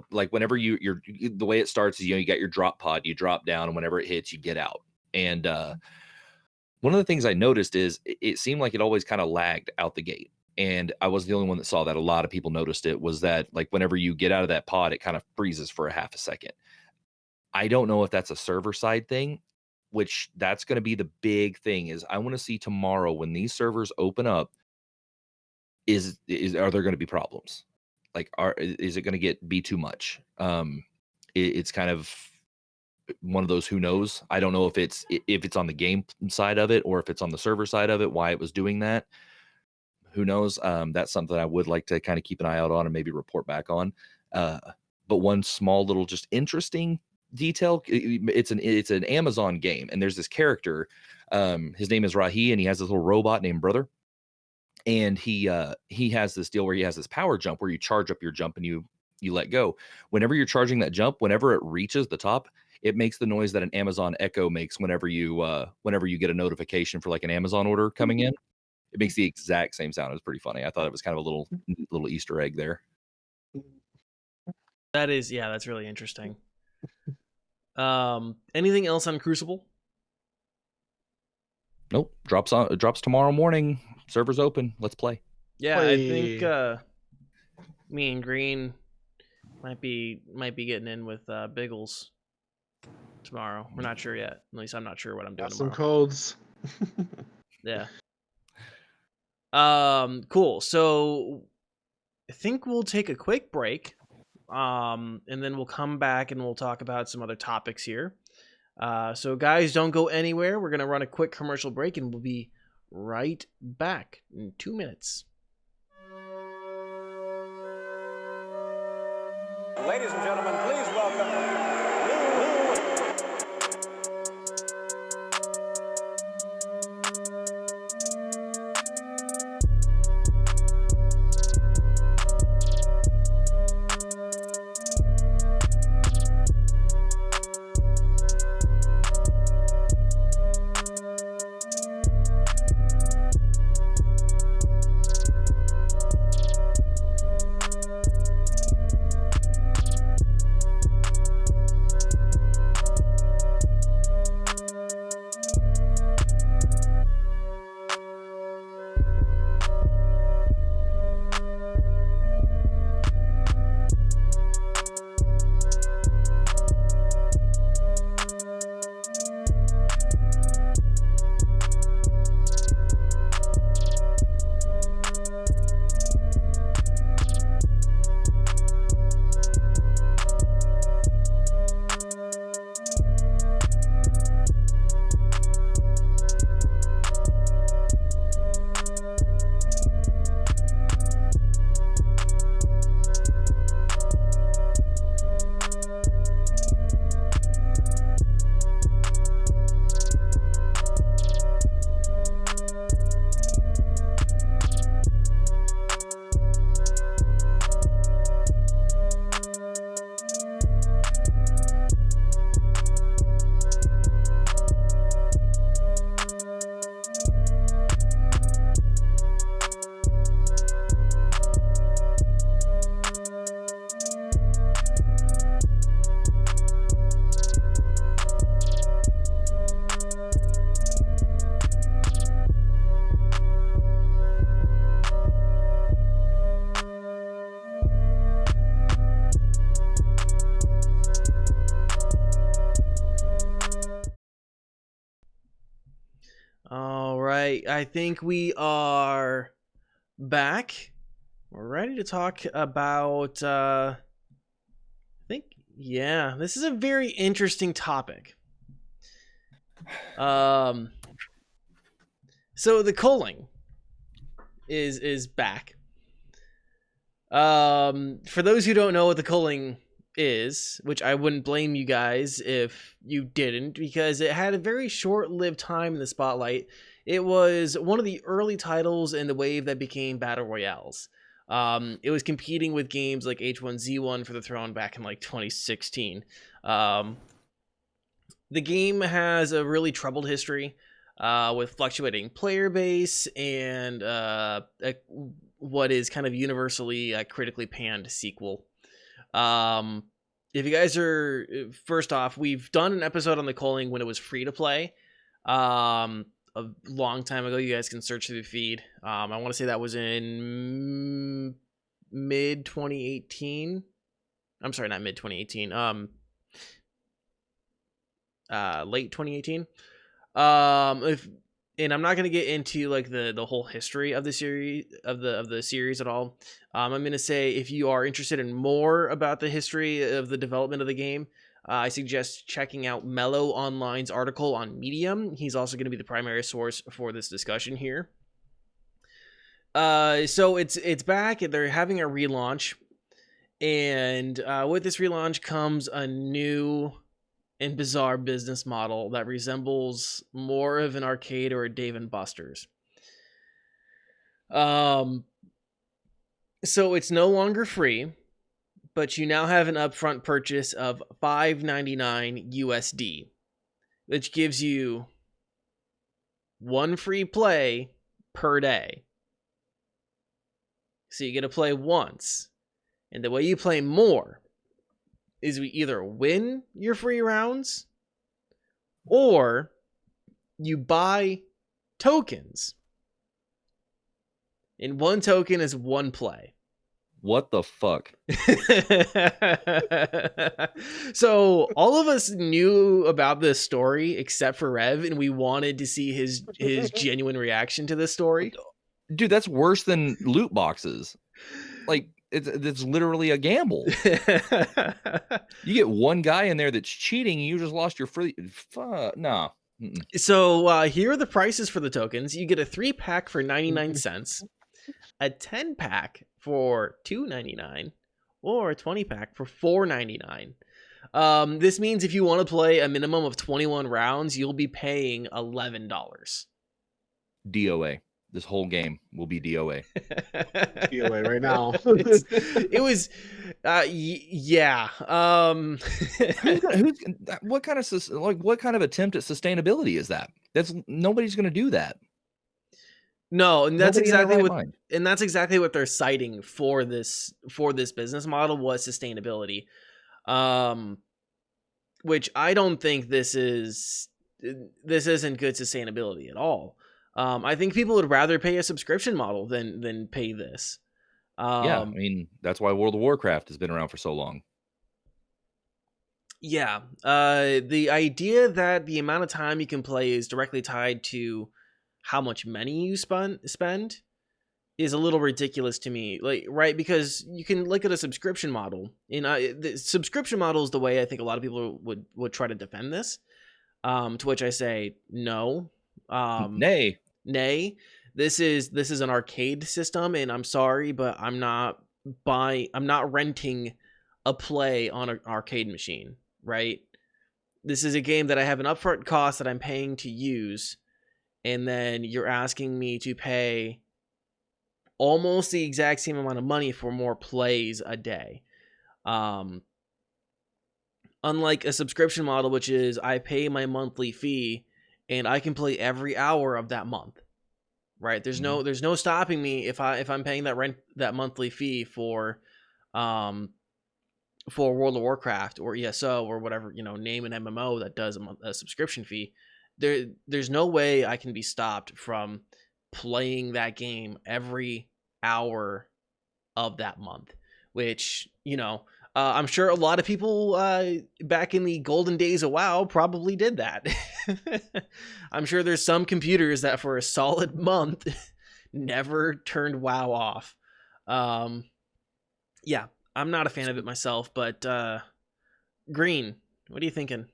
whenever the way it starts is you got your drop pod, you drop down, and whenever it hits, you get out. And one of the things I noticed is it seemed like it always kind of lagged out the gate. And I wasn't the only one that saw that. A lot of people noticed it, was that like whenever you get out of that pod, it kind of freezes for a half a second. I don't know if that's a server side thing, which that's going to be the big thing. Is I want to see tomorrow when these servers open up, are there going to be problems? Like, is it going to be too much? It's kind of one of those who knows. I don't know if it's on the game side of it or if it's on the server side of it, why it was doing that. Who knows? That's something I would like to kind of keep an eye out on and maybe report back on. But one small little just interesting detail, it's an Amazon game, and there's this character. His name is Rahi, and he has this little robot named Brother. And he has this deal where he has this power jump where you charge up your jump and you let go. Whenever you're charging that jump, whenever it reaches the top, it makes the noise that an Amazon Echo makes whenever you get a notification for like an Amazon order coming in. It makes the exact same sound. It was pretty funny. I thought it was kind of a little Easter egg there. That is, yeah, that's really interesting. Anything else on Crucible? Nope. Drops tomorrow morning. Servers open. Let's play. Yeah, I think Play. me and Green might be getting in with Biggles tomorrow. We're not sure yet. At least I'm not sure what I'm doing Got some tomorrow. codes. Yeah. Cool. So I think we'll take a quick break. And then we'll come back and we'll talk about some other topics here. So guys, don't go anywhere. We're gonna run a quick commercial break and we'll be right back in 2 minutes. Ladies and gentlemen, please welcome All right, I think we are back. We're ready to talk about I think this is a very interesting topic. So the culling is back. For those who don't know what the culling is, which I wouldn't blame you guys if you didn't, because it had a very short-lived time in the spotlight. It was one of the early titles in the wave that became battle royales. It was competing with games like H1Z1 for the throne back in like 2016. The game has a really troubled history with fluctuating player base and what is kind of universally a critically panned sequel. If you guys are, first off, we've done an episode on the Culling when it was free to play. A long time ago. You guys can search through the feed. I want to say that was in mid 2018. I'm sorry, not mid 2018. Late 2018. And I'm not going to get into like the whole history of the series of the series at all. I'm going to say if you are interested in more about the history of the development of the game, I suggest checking out Mellow Online's article on Medium. He's also going to be the primary source for this discussion here. So it's back. They're having a relaunch, and with this relaunch comes a new and bizarre business model that resembles more of an arcade or a Dave and Buster's. So it's no longer free, but you now have an upfront purchase of $5.99 USD, which gives you one free play per day. So you get to play once. And the way you play more is we either win your free rounds or you buy tokens. And 1 token is 1 play. What the fuck? So all of us knew about this story except for Rev, and we wanted to see his genuine reaction to this story. Dude, that's worse than loot boxes. Like, it's literally a gamble. You get one guy in there that's cheating, and you just lost your free. No. So here are the prices for the tokens. You get a 3-pack for 99 cents, a 10-pack for $2.99, or a 20-pack for $4.99. This means if you want to play a minimum of 21 rounds, you'll be paying $11. DOA. This whole game will be DOA. DOA right now. It was, yeah. What kind of attempt at sustainability is that? Nobody's going to do that. No, and that's Nobody in their exactly right what, mind. and that's exactly what they're citing for this business model was sustainability. Which I don't think this isn't good sustainability at all. I think people would rather pay a subscription model than pay this. Yeah, I mean, that's why World of Warcraft has been around for so long. Yeah. The idea that the amount of time you can play is directly tied to how much money you spend is a little ridiculous to me. Like, right? Because you can look at a subscription model. The subscription model is the way I think a lot of people would try to defend this. To which I say no. Nay. This is an arcade system, and I'm sorry, but I'm not renting a play on an arcade machine, right? This is a game that I have an upfront cost that I'm paying to use, and then you're asking me to pay almost the exact same amount of money for more plays a day. Unlike a subscription model, which is I pay my monthly fee and I can play every hour of that month. Right? There's no stopping me if I'm paying that monthly fee for World of Warcraft or ESO or whatever, name an MMO that does a subscription fee. There's no way I can be stopped from playing that game every hour of that month, which, I'm sure a lot of people back in the golden days of WoW probably did that. I'm sure there's some computers that for a solid month never turned WoW off. Yeah, I'm not a fan of it myself, but Green, what are you thinking?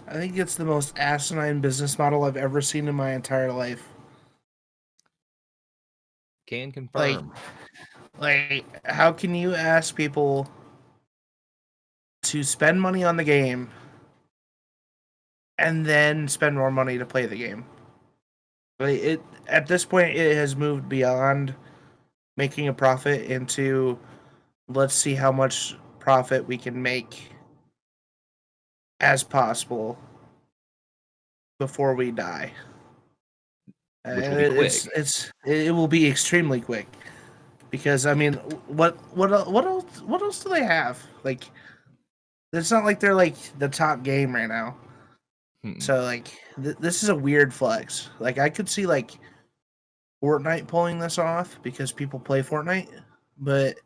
I think it's the most asinine business model I've ever seen in my entire life. Can confirm. Like, how can you ask people to spend money on the game and then spend more money to play the game? Like, at this point, it has moved beyond making a profit into let's see how much profit we can make as possible before we die. Which will be quick. It will be extremely quick. Because I mean, what else do they have? Like, it's not like they're like the top game right now. So like, this is a weird flex. Like, I could see like Fortnite pulling this off because people play Fortnite, but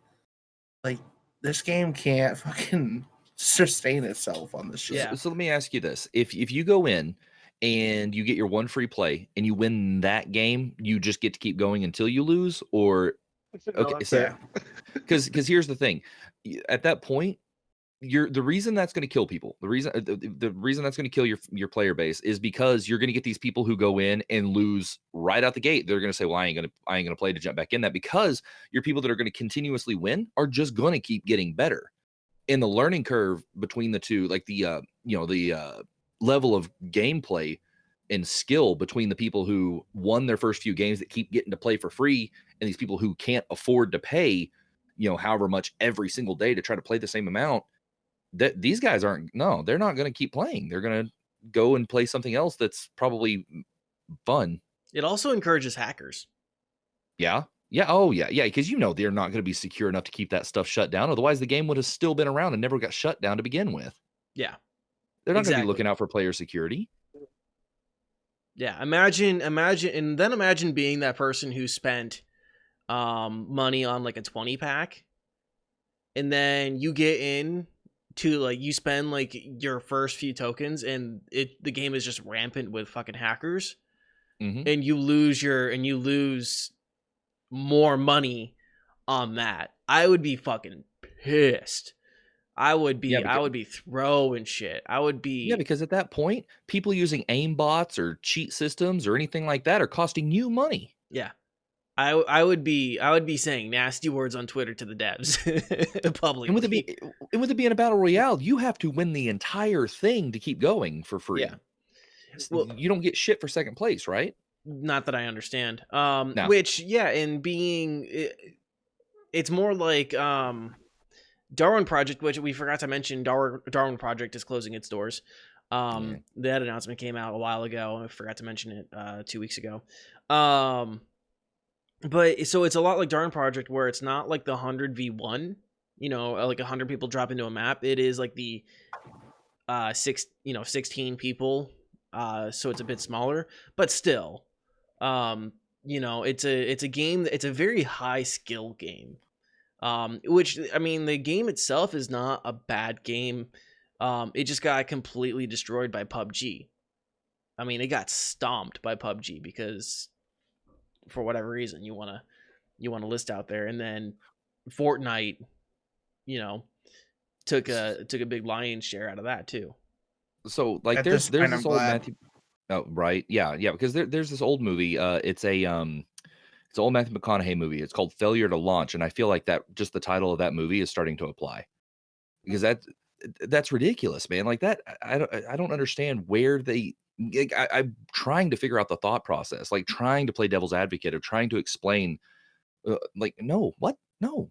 like this game can't fucking sustain itself on this shit. Yeah. So let me ask you this: if you go in and you get your one free play and you win that game, you just get to keep going until you lose, or okay, so because here's the thing, at that point, the reason that's going to kill people, the reason that's going to kill your player base is because you're going to get these people who go in and lose right out the gate. They're going to say, well, I ain't gonna play to jump back in that, because your people that are going to continuously win are just going to keep getting better. In the learning curve between the two, like the level of gameplay and skill between the people who won their first few games that keep getting to play for free and these people who can't afford to pay, however much every single day to try to play the same amount, that these guys they're not going to keep playing. They're going to go and play something else that's probably fun. It also encourages hackers. Yeah. Yeah. Oh, yeah. Yeah. Because they're not going to be secure enough to keep that stuff shut down. Otherwise, the game would have still been around and never got shut down to begin with. Yeah. They're not going to be looking out for player security. Yeah, imagine, imagine being that person who spent money on like a 20 pack, and then you get in to like you spend like your first few tokens, and the game is just rampant with fucking hackers, Mm-hmm. and you lose more money on that. I would be fucking pissed. Yeah, I would be throwing shit. I would yeah, be because at that point, people using aimbots or cheat systems or anything like that are costing you money. yeah. I would be saying nasty words on Twitter to the devs And with publicly. it being a battle royale, you have to win the entire thing to keep going for free. Yeah. Well, You don't get shit for second place, right? not that I understand. No. Which yeah, and it's more like Darwin Project, which we forgot to mention. Darwin Project is closing its doors. Yeah. That announcement came out a while ago. I forgot to mention it 2 weeks ago. But so it's a lot like Darwin Project, where it's not like the 100v1, like 100 people drop into a map. It is like the 16 people. So it's a bit smaller, but still, it's a game. It's a very high skill game. Which I mean, the game itself is not a bad game. It just got completely destroyed by PUBG. I mean, it got stomped by PUBG because for whatever reason you want to list out there, and then Fortnite, you know, took a big lion's share out of that too. So like At there's this point, this I'm old glad. Matthew. Oh right, yeah, because there's this old movie. It's an old Matthew McConaughey movie. It's called Failure to Launch, and I feel like that just the title of that movie is starting to apply because that's ridiculous, man. Like that, I don't understand where they. Like, I'm trying to figure out the thought process, like trying to play devil's advocate of trying to explain, like no, what, no.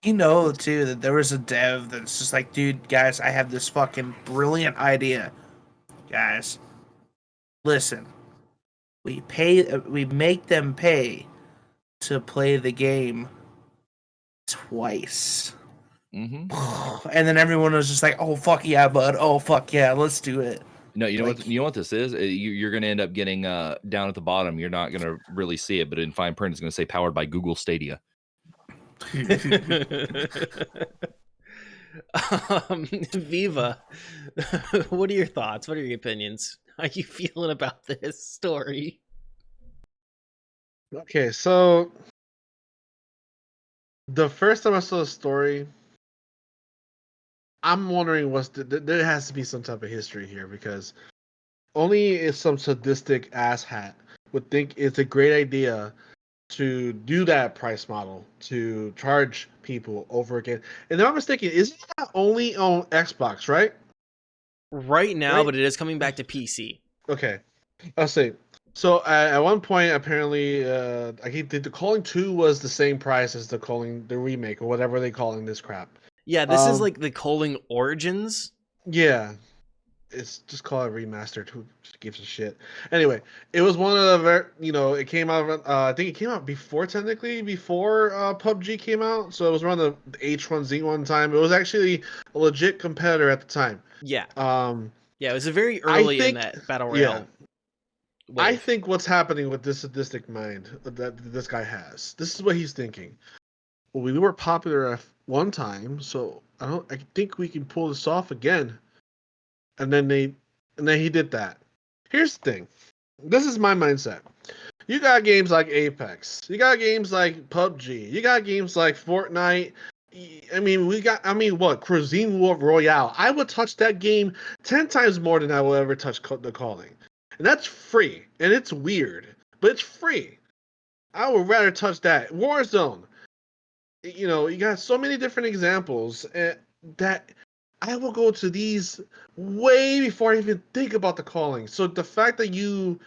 You know, too, that there was a dev that's just like, dude, guys, I have this fucking brilliant idea. Guys, listen, we make them pay to play the game twice. Mm-hmm. And then everyone was just like, oh, fuck yeah, bud. Oh, fuck yeah, let's do it. No, you know Like- what? You know what this is. You're going to end up getting down at the bottom. You're not going to really see it, but in fine print, it's going to say powered by Google Stadia. Viva, what are your thoughts? What are your opinions? How are you feeling about this story? Okay, so the first time I saw the story, I'm wondering there has to be some type of history here, because only if some sadistic asshat would think it's a great idea to do that price model, to charge people over again. And if I'm mistaken, isn't that only on Xbox, right? Right now, Right. but it is coming back to PC. Okay, I'll say. So at one point, apparently, I think the Culling 2 was the same price as the Culling, the remake, or whatever they calling this crap. Yeah, this is like the Culling Origins. Yeah, it's just call it remastered. Who gives a shit? Anyway, it was one of the it came out. I think it came out before PUBG came out, so it was around the H1Z1 time. It was actually a legit competitor at the time. Yeah, Yeah, it was a very early in think- that battle yeah. royale. I Wave. think what's happening with this sadistic mind that this guy has. This is what he's thinking. Well, we were popular at one time, so I think we can pull this off again. And then he did that. Here's the thing. This is my mindset. You got games like Apex. You got games like PUBG. You got games like Fortnite. I mean, what? Crucible Royale. I would touch that game 10 times more than I will ever touch the Calling. And that's free. And it's weird. But it's free. I would rather touch that. Warzone. You got so many different examples that I will go to these way before I even think about the Calling. So the fact that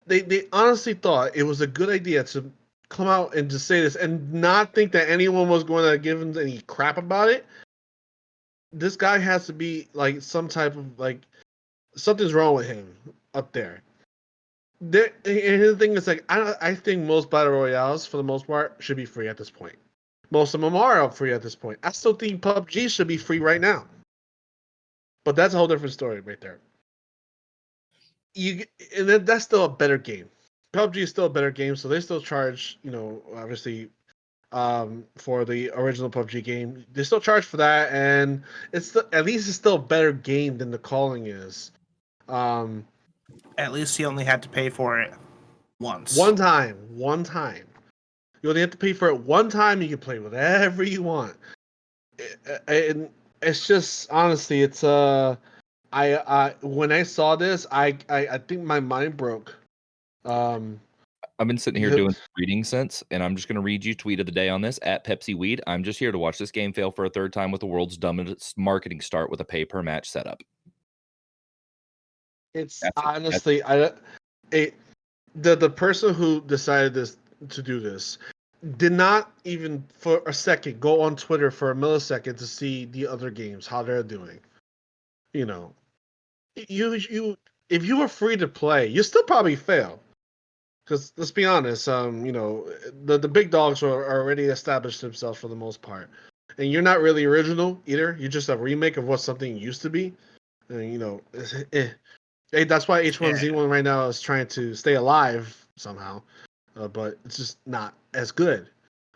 they honestly thought it was a good idea to come out and just say this and not think that anyone was going to give him any crap about it. This guy has to be like some type of like something's wrong with him up there. And the thing is, like, I think most battle royales for the most part should be free at this point. Most of them are free at this point. I still think PUBG should be free right now. But that's a whole different story right there. and then that's still a better game. PUBG is still a better game, so they still charge, obviously, for the original PUBG game. They still charge for that, and at least it's still a better game than the Culling is. At least he only had to pay for it once. One time. You only have to pay for it one time. You can play whatever you want. And it's just, honestly, it's I when I saw this, I think my mind broke. I've been sitting here Yeah. doing reading sense, and I'm just going to read you tweet of the day on this at Pepsi Weed. I'm just here to watch this game fail for a third time with the world's dumbest marketing start with a pay per match setup. It's That's it. honestly, the person who decided to do this did not even for a second go on Twitter for a millisecond to see the other games, how they're doing. You if you were free to play, you still probably fail. Because let's be honest, the big dogs are already established themselves for the most part, and you're not really original either. You're just a remake of what something used to be, and that's why H1Z1 right now is trying to stay alive somehow, but it's just not as good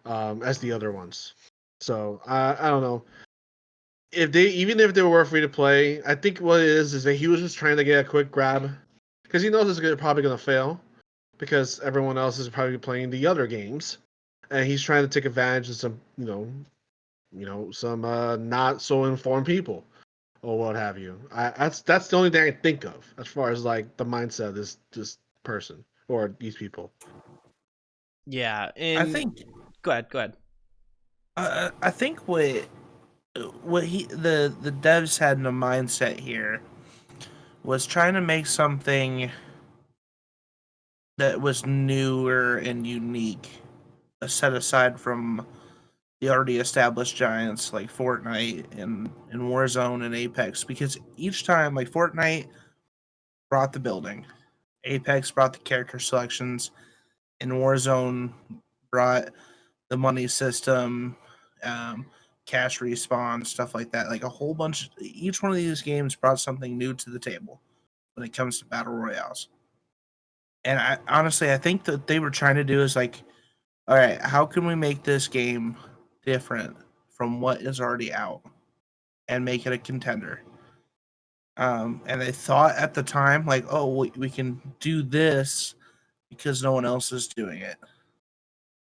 as the other ones. So I don't know if they were free to play. I think what it is that he was just trying to get a quick grab because he knows it's probably going to fail because everyone else is probably playing the other games, and he's trying to take advantage of some some not so informed people or what have you. That's the only thing I can think of as far as like the mindset of this person or these people. Yeah, and I think go ahead. I think what the devs had in a mindset here was trying to make something that was newer and unique, set aside from the already established giants like Fortnite and Warzone and Apex, because each time, like, Fortnite brought the building, Apex brought the character selections, and Warzone brought the money system, cash respawn, stuff like that. Like a whole bunch. Each one of these games brought something new to the table when it comes to battle royales. And I think that they were trying to do is like, all right, how can we make this game different from what is already out and make it a contender? And they thought at the time, like, oh, we can do this because no one else is doing it.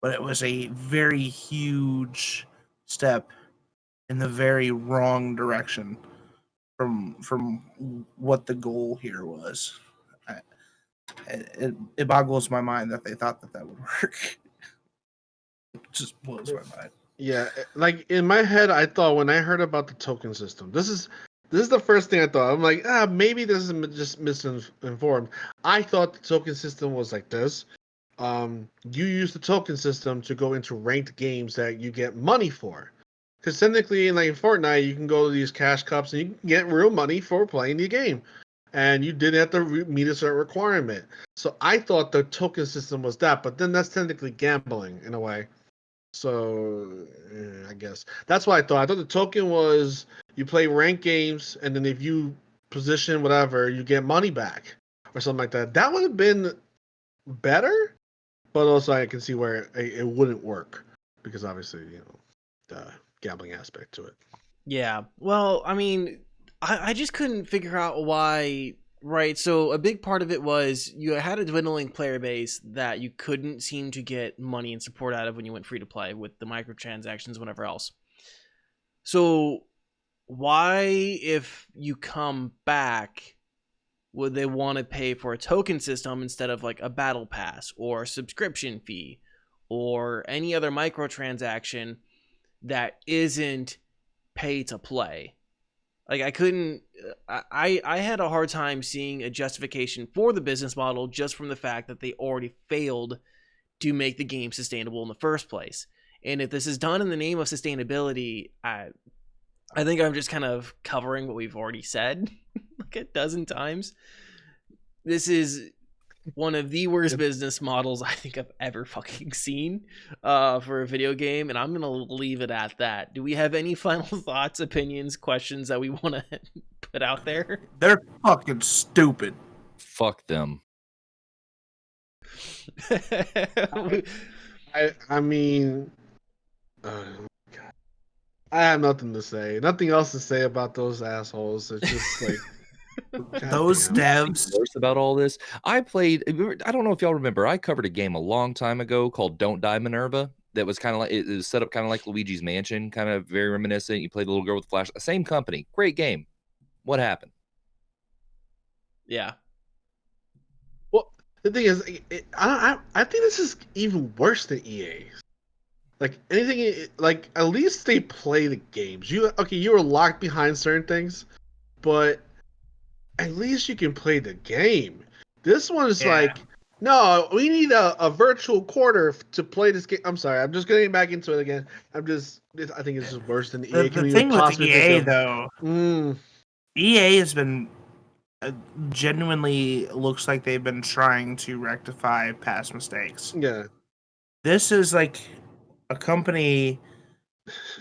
But it was a very huge step in the very wrong direction from what the goal here was. It boggles my mind that they thought that would work. It just blows my mind. Yeah, like in my head, I thought when I heard about the token system, this is the first thing I thought. I'm like, maybe this is just misinformed. I thought the token system was like this. You use the token system to go into ranked games that you get money for. Because technically, like in Fortnite, you can go to these cash cups and you can get real money for playing the game. And you didn't have to meet a certain requirement. So I thought the token system was that, but then that's technically gambling in a way. So I guess that's what I thought. I thought the token was you play ranked games, and then if you position whatever, you get money back or something like that. That would have been better, but also I can see where it wouldn't work because obviously the gambling aspect to it. Yeah. Well, I mean, I just couldn't figure out why. Right. So a big part of it was you had a dwindling player base that you couldn't seem to get money and support out of when you went free to play with the microtransactions, whatever else. So why, if you come back, would they want to pay for a token system instead of like a battle pass or a subscription fee or any other microtransaction that isn't pay to play? Like I had a hard time seeing a justification for the business model just from the fact that they already failed to make the game sustainable in the first place. And if this is done in the name of sustainability, I think I'm just kind of covering what we've already said like a dozen times. This is one of the worst business models I think I've ever fucking seen for a video game, and I'm gonna leave it at that. Do we have any final thoughts, opinions, questions that we want to put out there? They're fucking stupid. Fuck them. I mean, God. I have nothing to say. Nothing else to say about those assholes. It's just like Those goddamn. devs. Worse about all this, I don't know if y'all remember, I covered a game a long time ago called Don't Die Minerva. That was kind of like, it was set up kind of like Luigi's Mansion, kind of very reminiscent. You played the little girl with the flash. Same company, great game. What happened? Yeah. Well, the thing is, I think this is even worse than EA. Like anything, like at least they play the games. You were locked behind certain things, but at least you can play the game. This one is like, no, we need a virtual quarter to play this game. I'm sorry, I'm just getting back into it again. I think it's just worse than EA. The thing with EA though, EA has been genuinely looks like they've been trying to rectify past mistakes. Yeah. This is like a company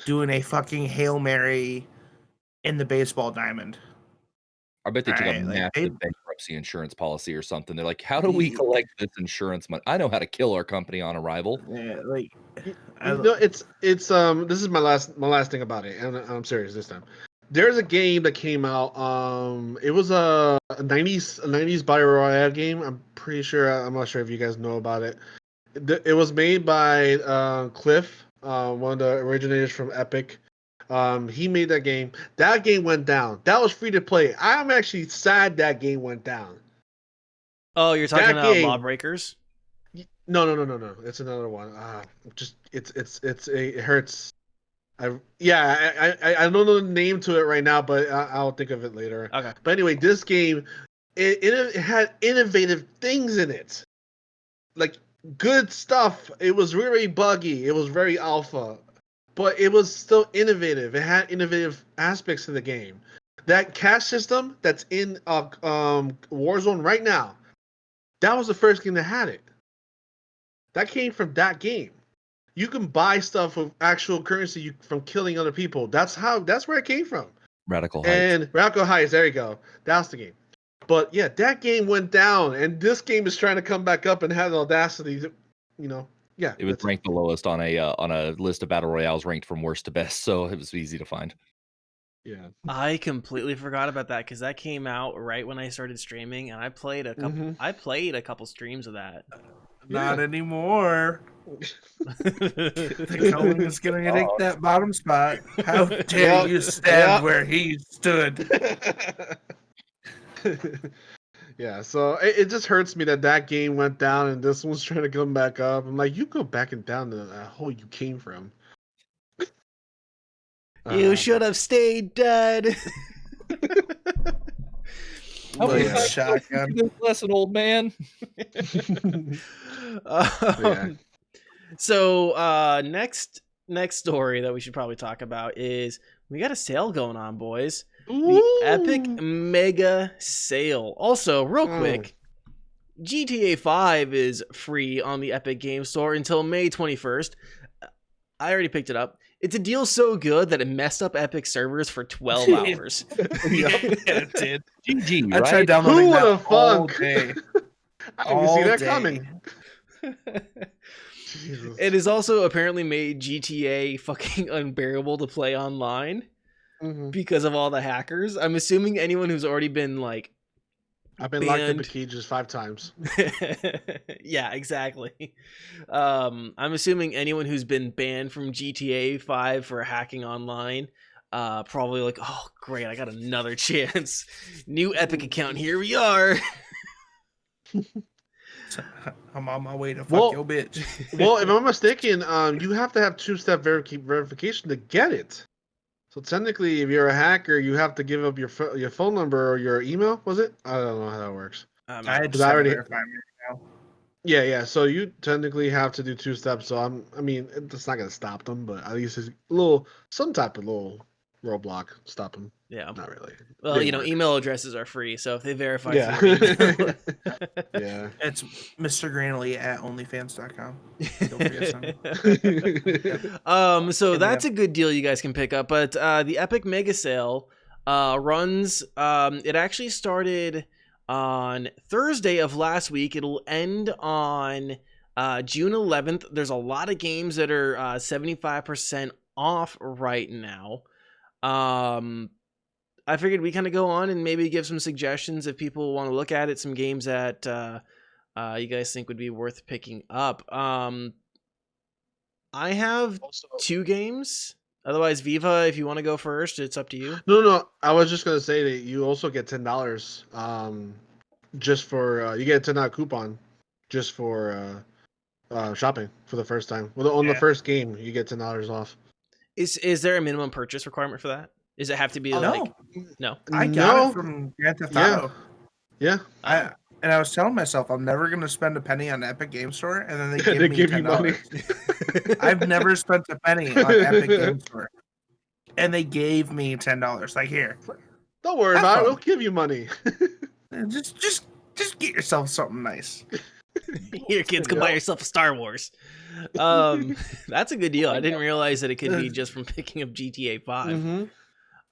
doing a fucking Hail Mary in the baseball diamond. I bet they took a massive bankruptcy insurance policy or something. They're like, how do we collect this insurance money? I know how to kill our company on arrival. Yeah, like it's this is my last thing about it, and I'm serious this time. There's a game that came out. It was a 90s battle royale game. I'm pretty sure. I'm not sure if you guys know about it. It was made by Cliff, one of the originators from Epic. He made that game. That game went down. That was free to play. I'm actually sad that game went down. Oh, you're talking about Lawbreakers? No. It's another one. It hurts. I don't know the name to it right now, but I'll think of it later. Okay. But anyway, this game, it had innovative things in it, like good stuff. It was really buggy. It was very alpha, but it was still innovative. It had innovative aspects to the game. That cash system that's in Warzone right now, that was the first game that had it. That came from that game. You can buy stuff with actual currency from killing other people. That's where it came from. Radical Heights. And Radical Heights, there you go. That's the game. But yeah, that game went down, and this game is trying to come back up and have the audacity to, yeah. It was ranked the lowest on a list of battle royales ranked from worst to best, so it was easy to find. Yeah. I completely forgot about that because that came out right when I started streaming, and I played a couple. Mm-hmm. I played a couple streams of that. Not anymore. The Culling is going to take that bottom spot. How dare you stand where he stood? Yeah, so it just hurts me that game went down and this one's trying to come back up. I'm like, you go back and down to the hole you came from. You should have stayed dead. Shotgun. Lesson, old man. So next story that we should probably talk about is we got a sale going on, boys. The Epic Mega Sale. Also, real quick, GTA 5 is free on the Epic Game Store until May 21st. I already picked it up. It's a deal so good that it messed up Epic servers for 12 hours. Yeah, it did. GG, I right? tried downloading that all thunk? day. I didn't see that coming. It has also apparently made GTA fucking unbearable to play online because of all the hackers. I'm assuming anyone who's already been like I've been locked up in cages 5 times. Yeah, exactly. I'm assuming anyone who's been banned from GTA 5 for hacking online, probably like, oh great, I got another chance. New Epic account, here we are. I'm on my way to fuck your bitch. Well, if I'm not mistaken, you have to have 2-step verification to get it. So technically, if you're a hacker, you have to give up your phone number or your email. Was it? I don't know how that works. I just already verified me now. Yeah. So you technically have to do 2 steps. So I mean, it's not gonna stop them, but at least it's some type of little roadblock stop them. Yeah, not really. Well, email addresses are free, so if they verify, yeah, yeah, it's Mr. Granley at onlyfans.com. So that's a good deal you guys can pick up. But the Epic Mega Sale runs. It actually started on Thursday of last week. It'll end on June 11th. There's a lot of games that are 75% off right now. I figured we kind of go on and maybe give some suggestions if people want to look at it, some games that you guys think would be worth picking up. I have Also, 2 games. Otherwise, Viva, if you want to go first, it's up to you. no. I was just gonna say that you also get $10, just for you get a $10 coupon, just for shopping for the first time. Well, on the Yeah. first game, you get $10 off. Is there a minimum purchase requirement for that? Does it have to be Oh, like no. no? I got No. it from Grand Theft Yeah. Auto. Yeah. And I was telling myself I'm never going to spend a penny on Epic Game Store, and then they give They me give you $10. money. I've never spent a penny on Epic Game Store, and they gave me $10. Like, here, Don't worry Have about it. fun. We'll give you money. just get yourself something nice. Here, kids, go buy yourself a Star Wars. That's a good deal. I didn't realize that it could be just from picking up GTA 5. Mm-hmm.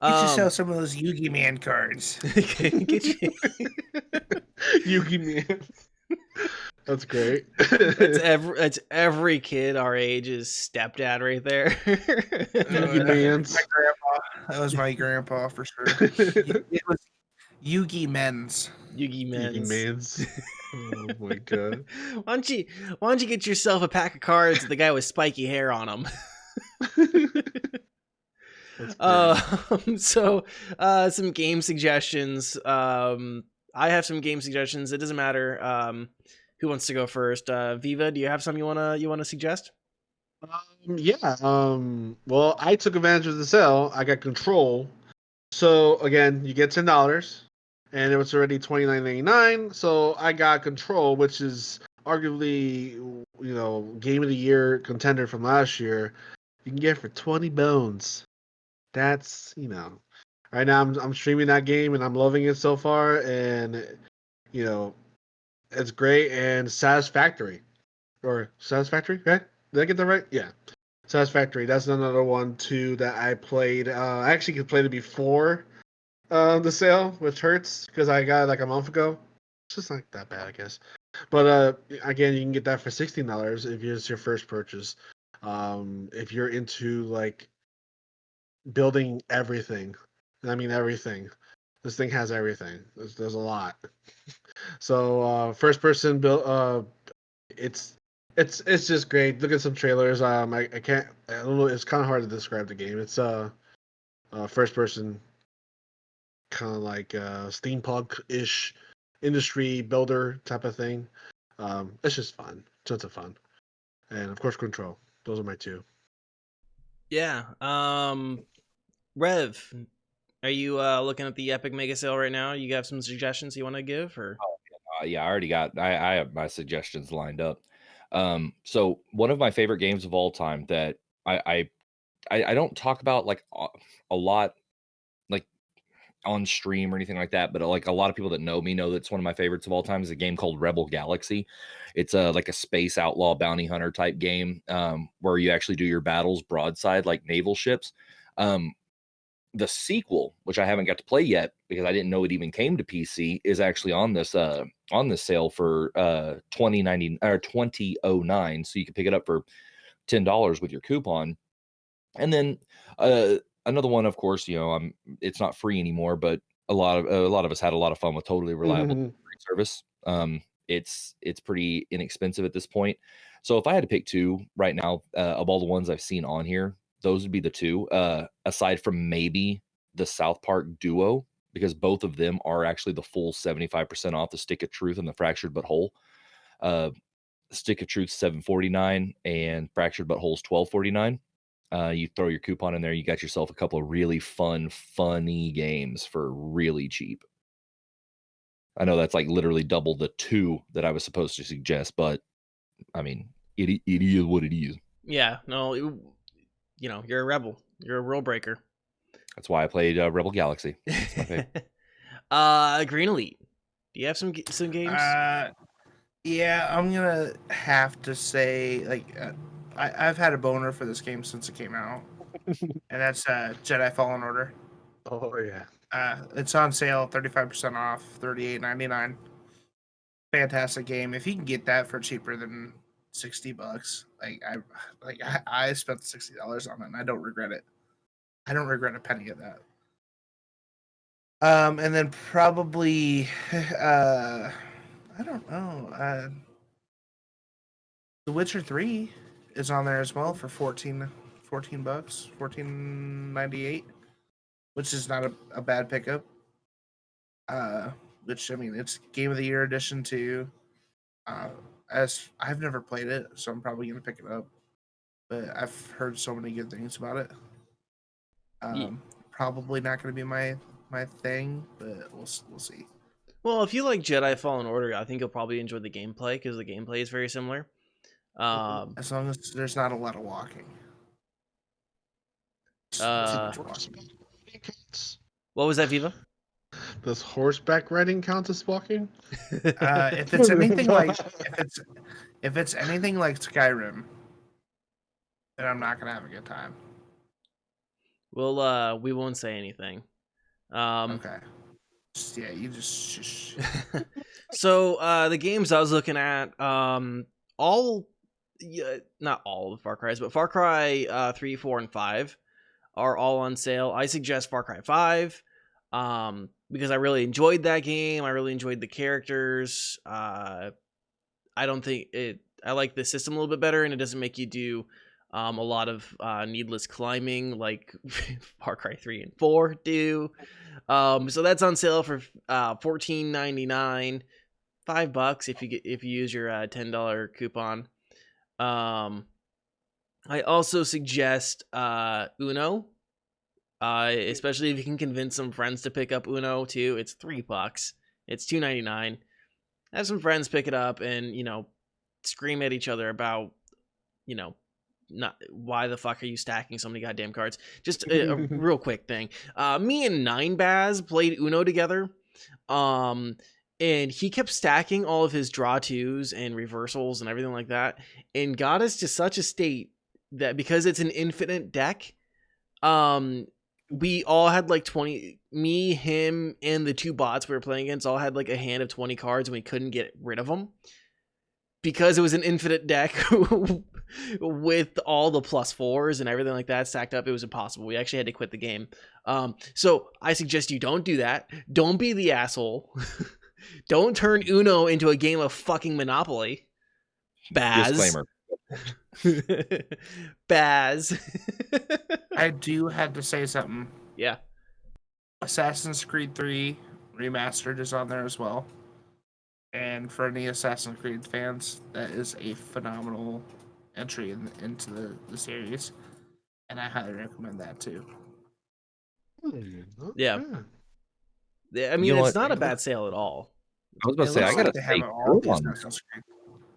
Get yourself some of those Yugi Man cards. Get you- Yugi Man. That's great. That's every kid our age's stepdad right there. Yugi Mans. My grandpa. That was my grandpa for sure. It was Yugi Men's. Yugi Yugi Men's. Mans. Oh my god. Why don't you get yourself a pack of cards with the guy with spiky hair on them? So some game suggestions. I have some game suggestions. It doesn't matter who wants to go first. Viva, do you have some you wanna suggest? Yeah. Well, I took advantage of the sale. I got Control. So again, you get $10, and it was already $29.99. So I got Control, which is arguably, game of the year contender from last year. You can get it for 20 bones. That's right now I'm streaming that game and I'm loving it so far, and it's great and satisfactory. Or satisfactory, right? Did I get that right? Yeah. Satisfactory. That's another one too that I played. I actually played it before the sale, which hurts because I got it like a month ago. It's just not that bad, I guess. But again, you can get that for $16 if it's your first purchase. If you're into like building everything, and I mean everything. This thing has everything. There's a lot. So first person build. It's just great. Look at some trailers. I don't know. It's kind of hard to describe the game. It's first person, kind of like steampunk-ish industry builder type of thing. It's just fun. Tons of fun, and of course Control. Those are my 2. Yeah. Rev, are you looking at the Epic Mega Sale right now? You have some suggestions you want to give, or? Yeah, I already got. I have my suggestions lined up. So one of my favorite games of all time that I don't talk about like a lot, like on stream or anything like that, but like a lot of people that know me know that's one of my favorites of all time is a game called Rebel Galaxy. It's like a space outlaw bounty hunter type game, where you actually do your battles broadside like naval ships. The sequel, which I haven't got to play yet because I didn't know it even came to PC, is actually on this sale for $20.99 or $20.09, so you can pick it up for $10 with your coupon. And then another one, of course, it's not free anymore, but a lot of us had a lot of fun with Totally Reliable Delivery Service. It's pretty inexpensive at this point. So if I had to pick 2 right now, of all the ones I've seen on here, those would be the 2, aside from maybe the South Park Duo, because both of them are actually the full 75% off, the Stick of Truth and the Fractured But Whole. Stick of Truth $7.49 and Fractured But Whole's $12.49. You throw your coupon in there, you got yourself a couple of really funny games for really cheap. I know that's like literally double the 2 that I was supposed to suggest, but I mean, it is what it is. Yeah, no, you're a rebel. You're a rule breaker. That's why I played Rebel Galaxy. That's my favorite. Green Elite. Do you have some games? Yeah, I'm gonna have to say I've had a boner for this game since it came out, and that's Jedi Fallen Order. Oh yeah. It's on sale, 35% off, $38.99. Fantastic game. If you can get that for cheaper than $60, I spent $60 on it, and I don't regret it. I don't regret a penny of that. And then probably, I don't know. The Witcher 3 is on there as well for $14, $14.98, which is not a bad pickup. Which I mean, it's Game of the Year edition too. As I've never played it, so I'm probably gonna pick it up. But I've heard so many good things about it. Probably not gonna be my thing, but we'll see. Well, if you like Jedi Fallen Order, I think you'll probably enjoy the gameplay because the gameplay is very similar. As long as there's not a lot of walking. Uh, Too much walking. what was that, Viva? Does horseback riding count as walking? If it's anything like Skyrim, then I'm not gonna have a good time. Well, we won't say anything. Okay. Yeah, you just shush. So the games I was looking at, all, not all of Far Cry's, but Far Cry 3, 4, and 5 are all on sale. I suggest Far Cry 5 because I really enjoyed that game. I really enjoyed the characters. I don't think it. I like the system a little bit better, and it doesn't make you do a lot of needless climbing like Far Cry 3 and 4 do. So that's on sale for $14.99, $5 if you use your $10 coupon. I also suggest Uno, especially if you can convince some friends to pick up Uno too. It's $3. It's $2.99. Have some friends pick it up and scream at each other about not why the fuck are you stacking so many goddamn cards. Just a real quick thing. Me and Nine Baz played Uno together. And he kept stacking all of his draw twos and reversals and everything like that, and got us to such a state that because it's an infinite deck, we all had like 20, me, him, and the two bots we were playing against all had like a hand of 20 cards, and we couldn't get rid of them because it was an infinite deck with all the +4s and everything like that stacked up. It was impossible. We actually had to quit the game. So I suggest you don't do that. Don't be the asshole. Don't turn Uno into a game of fucking Monopoly. Baz. Disclaimer. Baz. I do have to say something. Yeah. Assassin's Creed 3 Remastered is on there as well. And for any Assassin's Creed fans, that is a phenomenal entry into the series. And I highly recommend that too. Yeah. I mean, it's not a bad sale at all. I was about to say, I got to have all these Assassin's Creed.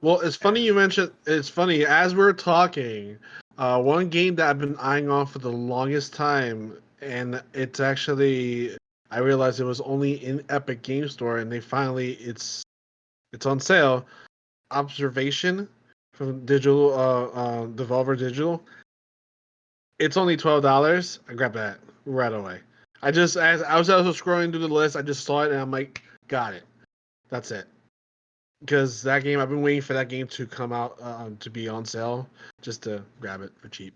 Well, it's funny you mentioned. It's funny as we're talking. One game that I've been eyeing on for the longest time, and it's actually I realized it was only in Epic Game Store, and they finally it's on sale. Observation from Digital, Devolver Digital. It's only $12. I grabbed that right away. As I was also scrolling through the list, I just saw it and I'm like, got it. That's it. Because that game, I've been waiting for that game to come out to be on sale just to grab it for cheap.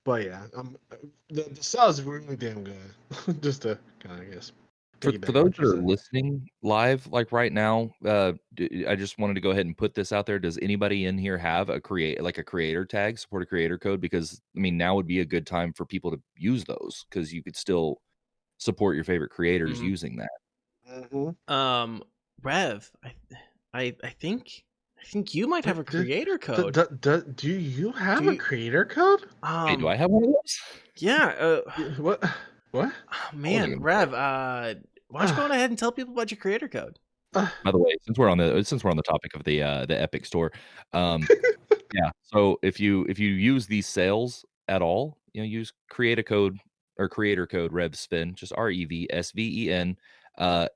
But yeah, the sale is really damn good. Just to kind of, I guess. For those that are listening live, like right now, I just wanted to go ahead and put this out there. Does anybody in here have a creator tag, support a creator code? Because I mean, now would be a good time for people to use those because you could still support your favorite creators using that. Rev, I think you might have a creator code. Do you have a creator code? Hey, do I have one of those? Yeah. What? Oh, man, Rev, why don't you go on ahead and tell people about your creator code? By the way, since we're on the topic of the Epic Store, yeah. So if you use these sales at all, use creator code RevSven, just REVSVEN,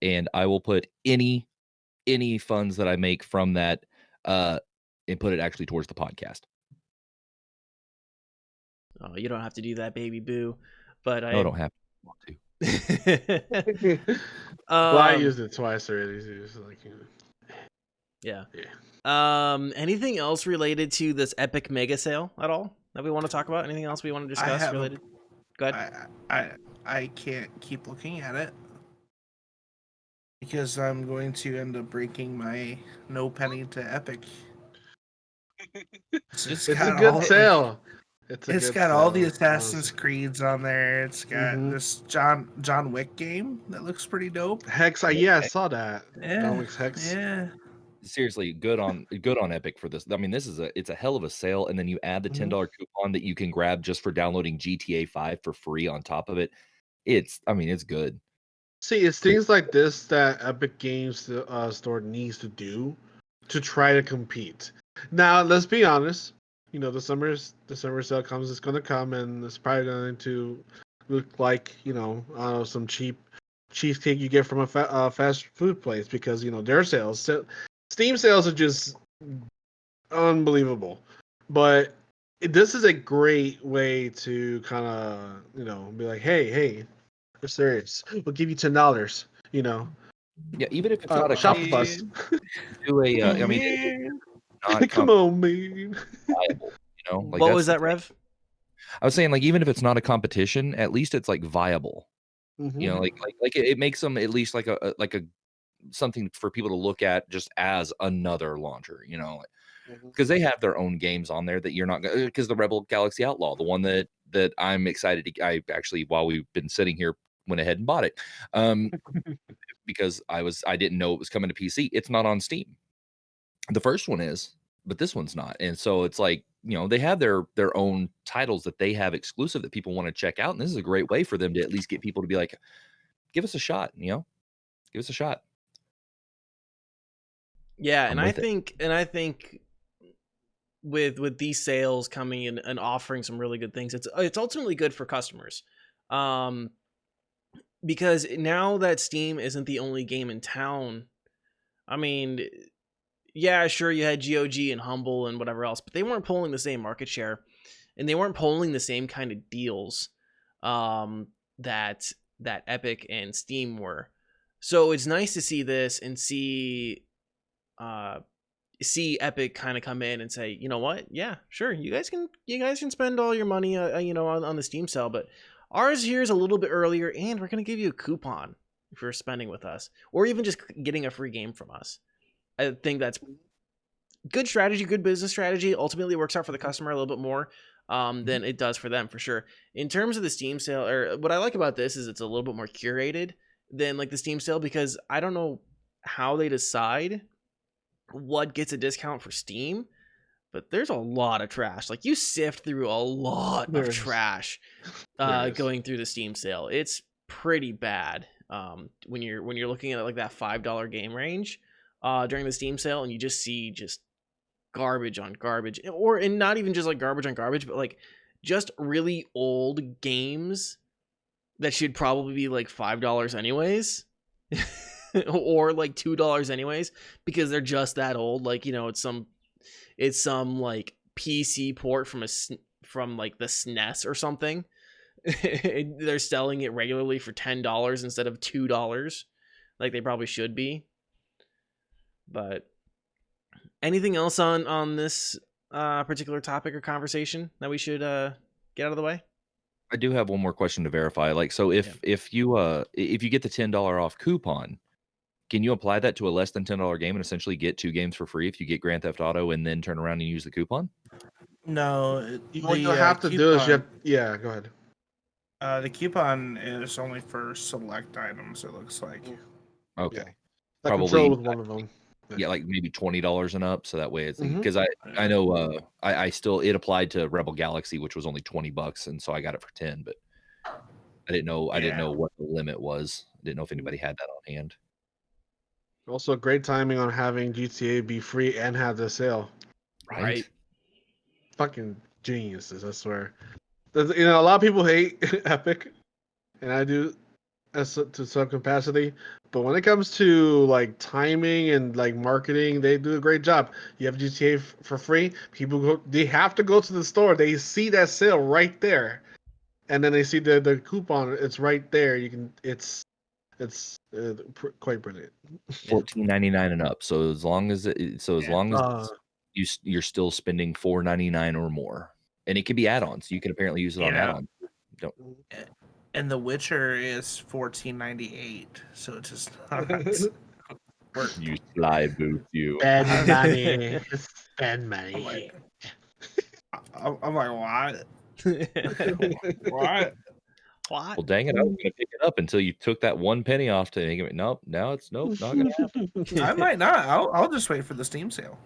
and I will put any funds that I make from that and put it actually towards the podcast. Oh, you don't have to do that, baby boo. But No, I don't have to. Well, I used it twice already. So it's like, Yeah. yeah. Anything else related to this epic mega sale at all that we want to talk about? Anything else we want to discuss have related? Go ahead. I can't keep looking at it because I'm going to end up breaking my no penny to Epic. It's a good sale. It's got all the Assassin's Creeds on there. It's got this John Wick game that looks pretty dope. Hex, I saw that. Yeah, John Wick's Hex. yeah. Seriously, good on Epic for this. I mean, it's a hell of a sale, and then you add the $10 coupon that you can grab just for downloading GTA 5 for free on top of it. It's good. See, it's things like this that Epic Games Store needs to do to try to compete. Now, let's be honest. You know, the summer sale comes. It's going to come, and it's probably going to look like some cheap cheesecake you get from a fast food place because their sales. Steam sales are just unbelievable, but this is a great way to kind of be like, hey, we're serious. We'll give you $10. Yeah, even if it's not a Shopify. competition, do a. I mean, not Come on, man. viable. Like What that's was the that, thing. Rev? I was saying, like, even if it's not a competition, at least it's like viable. Like it makes them at least like a something for people to look at just as another launcher. Because they have their own games on there that you're not going because the Rebel Galaxy Outlaw, the one that I'm excited to. I actually, while we've been sitting here, went ahead and bought it. Because I didn't know it was coming to PC. It's not on Steam. The first one is, but this one's not. And so it's like, they have their own titles that they have exclusive that people want to check out. And this is a great way for them to at least get people to be like, give us a shot, give us a shot. Yeah, I'm and I with it. think with these sales coming in and offering some really good things, it's ultimately good for customers. Because now that Steam isn't the only game in town, I mean, yeah, sure, you had GOG and Humble and whatever else, but they weren't pulling the same market share, and they weren't pulling the same kind of deals that Epic and Steam were. So it's nice to see this and see Epic kind of come in and say, you know what, yeah, sure, you guys can spend all your money, on the Steam sale, but ours here is a little bit earlier, and we're gonna give you a coupon if you're spending with us, or even just getting a free game from us. I think that's good strategy, good business strategy. Ultimately, it works out for the customer a little bit more than it does for them, for sure. In terms of the Steam sale, or what I like about this is it's a little bit more curated than like the Steam sale, because I don't know how they decide what gets a discount for Steam, but there's a lot of trash. Like, you sift through a lot of trash going through the Steam sale. It's pretty bad when you're looking at like that $5 game range during the Steam sale, and you just see just garbage on garbage, and not even just like garbage on garbage, but like just really old games that should probably be like $5 anyways. Or like $2 anyways, because they're just that old. Like, it's some like PC port from like the SNES or something. They're selling it regularly for $10 instead of $2, like they probably should be. But anything else on this particular topic or conversation that we should get out of the way? I do have one more question to verify. Like, so if you get the $10 off coupon, can you apply that to a less than $10 game and essentially get 2 games for free if you get Grand Theft Auto and then turn around and use the coupon? No, What you have to do is go ahead. The coupon is only for select items, it looks like. Okay. Yeah. That Probably Control was one of them. Yeah, like maybe $20 and up, so that way it's because I know I still it applied to Rebel Galaxy, which was only $20, and so I got it for 10, but I didn't know what the limit was. I didn't know if anybody had that on hand. Also, great timing on having GTA be free and have the sale. Right. Fucking geniuses, I swear. A lot of people hate Epic, and I do to some capacity. But when it comes to like timing and like marketing, they do a great job. You have GTA for free. People they have to go to the store. They see that sale right there, and then they see the coupon. It's right there. You can. It's quite brilliant. $14.99 and up. So as long as you're still spending $4.99 or more, and it can be add-ons. You can apparently use it on Yeah. add-ons. Don't. And The Witcher is $14.98, so it's just not worth. You sly boots, you. Spend money. Spend I'm money. like, I'm like, what? What? What? Well, dang it! I was gonna pick it up until you took that 1 penny off to make it. Nope, now it's not gonna happen. I might not. I'll just wait for the Steam sale.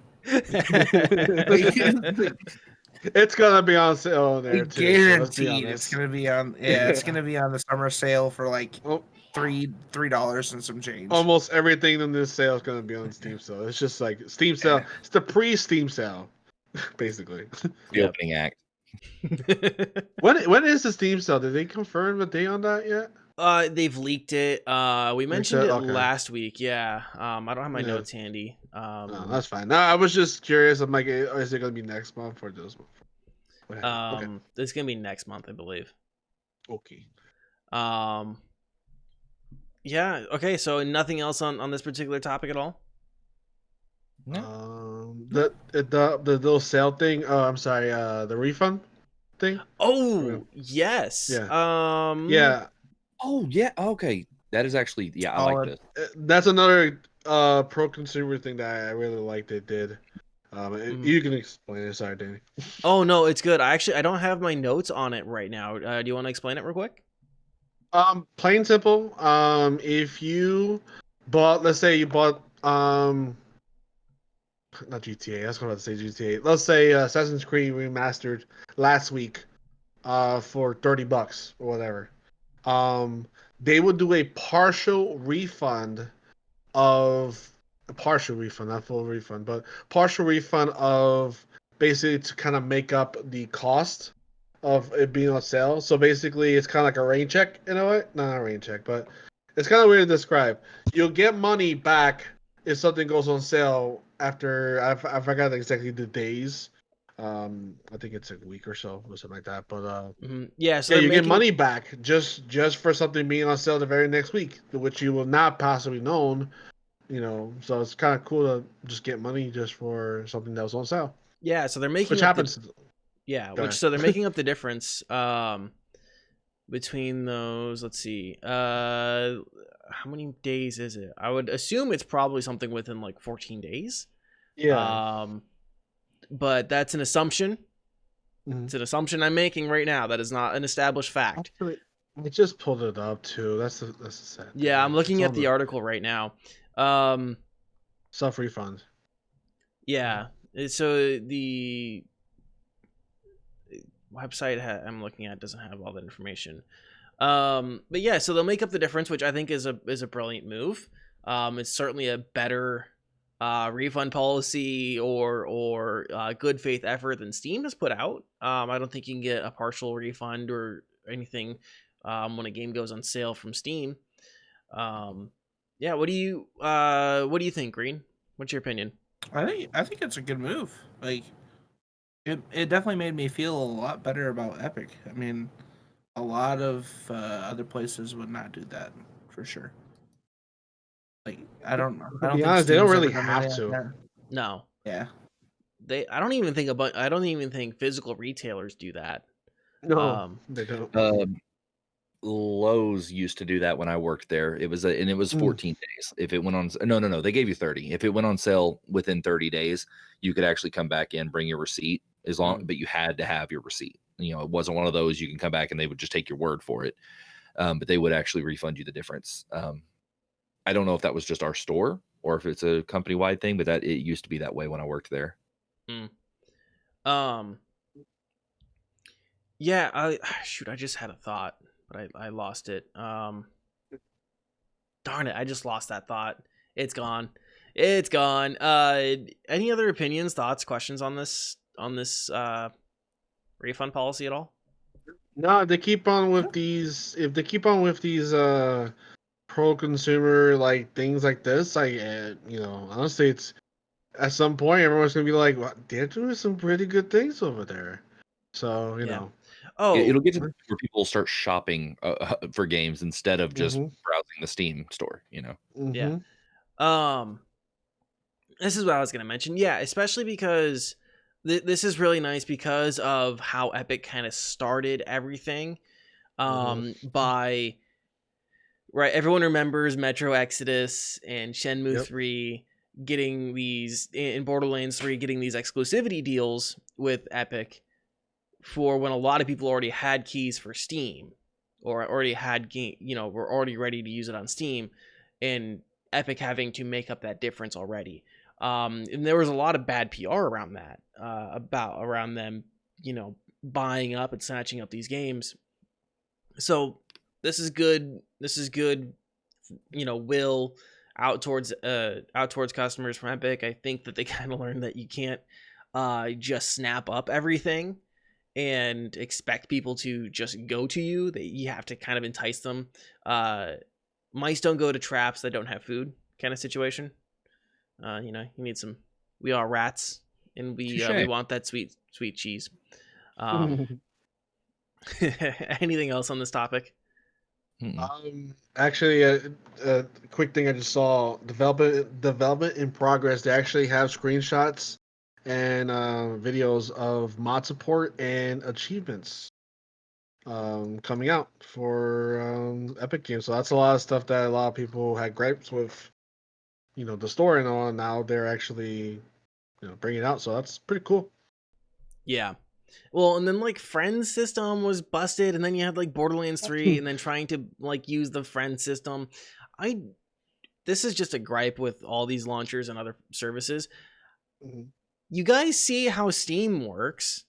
It's gonna be on sale there too. Guaranteed, it's gonna be on. Yeah, it's gonna be on the summer sale for like Oh, $3 and some change. almost everything in this sale is gonna be on Steam sale. It's just like Steam sale. Yeah. It's the pre-Steam sale, basically. The Yep. opening act. When is the Steam sale? Did they confirm the date on that yet? They've leaked it. We mentioned it Okay. last week. Yeah. I don't have my Yeah. notes handy. No, that's fine. No, I was just curious. I'm like, is it gonna be next month or this month? Okay. This is gonna be next month, I believe. Okay. Yeah. Okay. So nothing else on this particular topic at all. The little sale thing. Oh, I'm sorry. The refund thing. Oh yes. Yeah. Yeah. Oh yeah. Okay. That is actually I like Solid. this. That's another pro consumer thing that I really liked. They did. You can explain it. Sorry, Danny. Oh no, it's good. I don't have my notes on it right now. Do you want to explain it real quick? Plain simple. If you bought, let's say you bought not GTA. That's what I was about to say GTA. Let's say Assassin's Creed Remastered last week, for $30 or whatever. They would do a partial refund, not full refund, but partial refund of basically to kind of make up the cost of it being on sale. So basically, it's kind of like a rain check in a way. Not a rain check, but it's kind of weird to describe. You'll get money back if something goes on sale after I forgot exactly the days. I think it's a week or so or something like that. But Yeah. So yeah, they're you get making- money back just for something being on sale the very next week, which you will not possibly known. So it's kind of cool to just get money just for something that was on sale, Yeah. So they're making which up happens. Yeah, Go which ahead. so they're making up the difference between those. Let's see. How many days is it? I would assume it's probably something within like 14 days. Yeah. But that's an assumption. Mhm. It's an assumption I'm making right now. That is not an established fact. Actually, I just pulled it up too. That's the sad thing. Yeah, I'm looking It's at on the article right now. self refund. Yeah. So the website I'm looking at doesn't have all that information. But yeah, so they'll make up the difference, which I think is a brilliant move. It's certainly a better refund policy or good faith effort than Steam has put out. I don't think you can get a partial refund or anything when a game goes on sale from Steam. Yeah, what do you think, Green? What's your opinion? I think it's a good move. Like, it definitely made me feel a lot better about Epic. I mean, a lot of other places would not do that for sure. Like, I don't To think be honest, they don't Steam's really ever done have anything to. like that. No, Yeah. I don't even think physical retailers do that. No, they don't. Lowe's used to do that when I worked there. It was 14 days. If it went on, no, they gave you 30. If it went on sale within 30 days, you could actually come back in, bring your receipt but you had to have your receipt. It wasn't one of those you can come back and they would just take your word for it. But they would actually refund you the difference. I don't know if that was just our store or if it's a company wide thing, but that it used to be that way when I worked there. Yeah, I just had a thought, but I lost it. Darn it, I just lost that thought. It's gone. It's gone. Any other opinions, thoughts, questions on this refund policy at all? No, they keep on with these. If they keep on with these pro consumer like things like this, honestly, it's at some point everyone's gonna be like, "Well, they're doing some pretty good things over there." So you know. Oh, It'll get to the point where people will start shopping for games instead of just Mm-hmm. browsing the Steam store. yeah. Mm-hmm. This is what I was going to mention. Yeah, especially because this is really nice because of how Epic kind of started everything. By right, everyone remembers Metro Exodus and Shenmue Yep. 3 getting these in Borderlands 3 getting these exclusivity deals with Epic for when a lot of people already had keys for Steam or already had game, were already ready to use it on Steam, and Epic having to make up that difference already. And there was a lot of bad PR around that, around them, buying up and snatching up these games. So this is good. This is good. Will out towards customers from Epic. I think that they kind of learned that you can't just snap up everything and expect people to just go to you. That you have to kind of entice them. Mice don't go to traps that don't have food, kind of situation. You need some. We are rats, and we want that sweet cheese. Anything else on this topic? Actually, a quick thing I just saw: development in progress. They actually have screenshots and videos of mod support and achievements coming out for Epic Games. So that's a lot of stuff that a lot of people had gripes with, the store and all. And now they're actually, bringing it out. So that's pretty cool. Yeah. Well, and then like Friends system was busted, and then you had like Borderlands 3, and then trying to like use the Friends system. This is just a gripe with all these launchers and other services. Mm-hmm. You guys see how Steam works.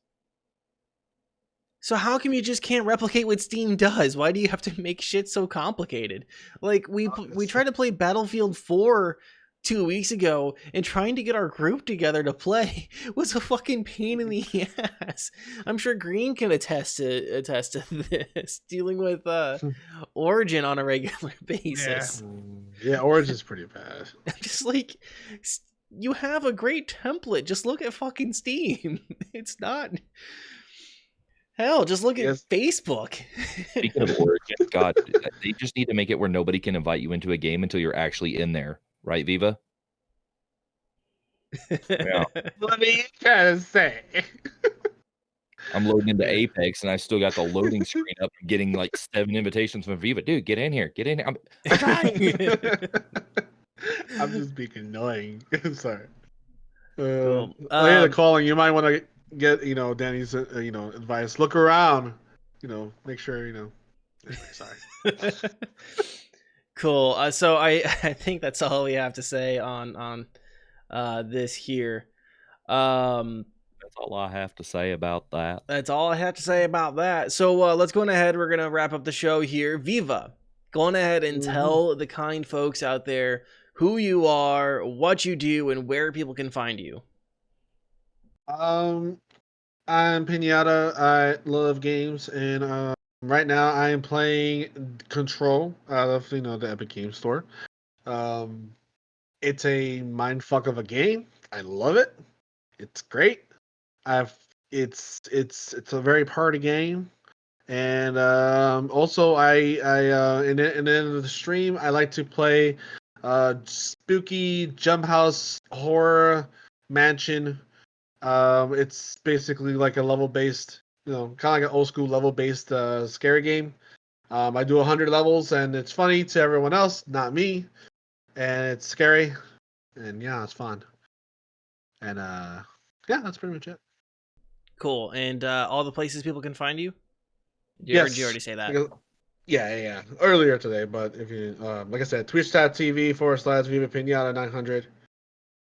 So how come you just can't replicate what Steam does? Why do you have to make shit so complicated? Like we tried to play Battlefield 4 2 weeks ago, and trying to get our group together to play was a fucking pain in the ass. I'm sure Green can attest to this, dealing with Origin on a regular basis. Yeah, Origin's pretty bad. I'm just like, you have a great template. Just look at fucking Steam. It's not. Hell, just look at Yes. Facebook. Speaking of Origin, God, they just need to make it where nobody can invite you into a game until you're actually in there, right, Viva? Yeah. What are you trying to say? I'm loading into Apex, and I still got the loading screen up, getting like 7 invitations from Viva. Dude, get in here, get in here. I'm trying. I'm just being annoying. Sorry. Cool. Later, Calling. You might want to get Danny's advice. Look around. Make sure Anyway, sorry. Cool. So I think that's all we have to say on this here. That's all I have to say about that. That's all I have to say about that. So let's go on ahead. We're gonna wrap up the show here. Viva, go on ahead and tell the kind folks out there who you are, what you do, and where people can find you. I'm Pinata. I love games, and right now I am playing Control out of the Epic Games Store. It's a mindfuck of a game. I love it. It's great. It's a very party game, and also in the end of the stream I like to play spooky jump house horror mansion. It's basically like a level based, kind of like an old school level based scary game. I do 100 levels, and it's funny to everyone else, not me, and it's scary, and yeah, it's fun, and yeah, that's pretty much it. Cool. And all the places people can find you? Yes. Or did you already say that? Yeah. Earlier today, but if you, like I said, twitch.tv/VivaPinata 900.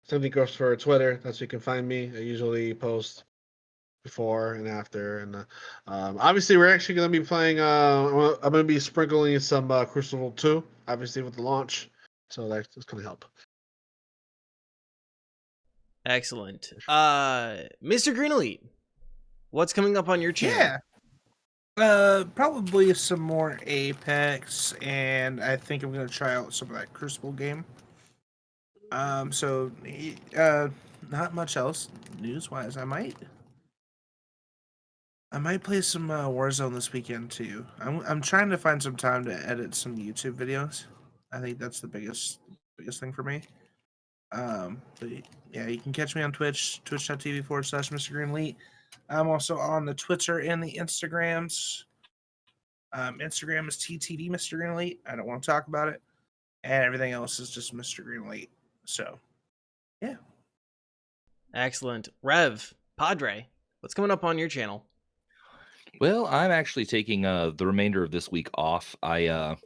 Same thing goes for Twitter. That's where you can find me. I usually post before and after. And obviously, we're actually going to be playing. I'm going to be sprinkling some Crucible 2, obviously, with the launch. So that's going to help. Excellent. Mr. Green Elite, what's coming up on your channel? Probably some more Apex, and I think I'm gonna try out some of that Crucible game. So not much else news-wise. I might I might play some Warzone this weekend too. I'm trying to find some time to edit some YouTube videos. I think that's the biggest thing for me. But yeah, you can catch me on Twitch, twitch.tv/Mr. Greenleet. I'm also on the Twitter and the Instagrams. Instagram is TTV Mr. Greenleet. I don't want to talk about it. And everything else is just Mr. Greenleet. So, yeah. Excellent. Rev, Padre, what's coming up on your channel? Well, I'm actually taking the remainder of this week off. I've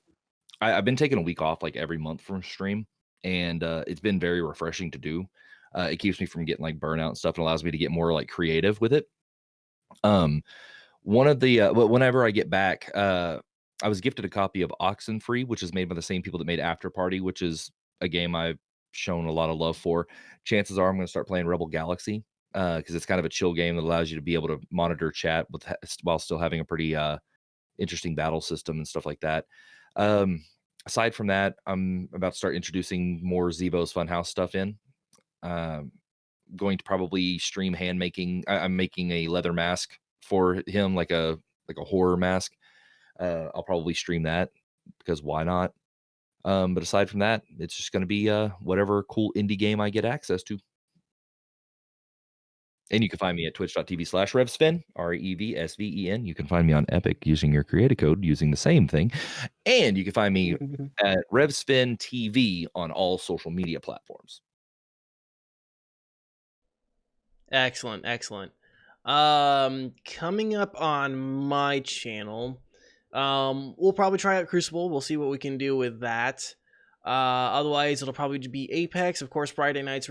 been taking a week off like every month from stream, and it's been very refreshing to do. It keeps me from getting like burnout and stuff, and allows me to get more like creative with it. One of the whenever I get back, I was gifted a copy of Oxenfree, which is made by the same people that made After Party, which is a game I've shown a lot of love for. Chances are I'm going to start playing Rebel Galaxy because it's kind of a chill game that allows you to be able to monitor chat while still having a pretty interesting battle system and stuff like that. Aside from that, I'm about to start introducing more Zevo's Funhouse stuff in. Going to probably stream hand making. I'm making a leather mask for him, like a horror mask. I'll probably stream that because why not? But aside from that, it's just going to be whatever cool indie game I get access to. And you can find me at twitch.tv/RevSven, REVSVEN. You can find me on Epic using your creator code using the same thing. And you can find me at RevSven TV on all social media platforms. Excellent, excellent. Coming up on my channel, we'll probably try out Crucible. We'll see what we can do with that. Otherwise, it'll probably be Apex. Of course, Friday nights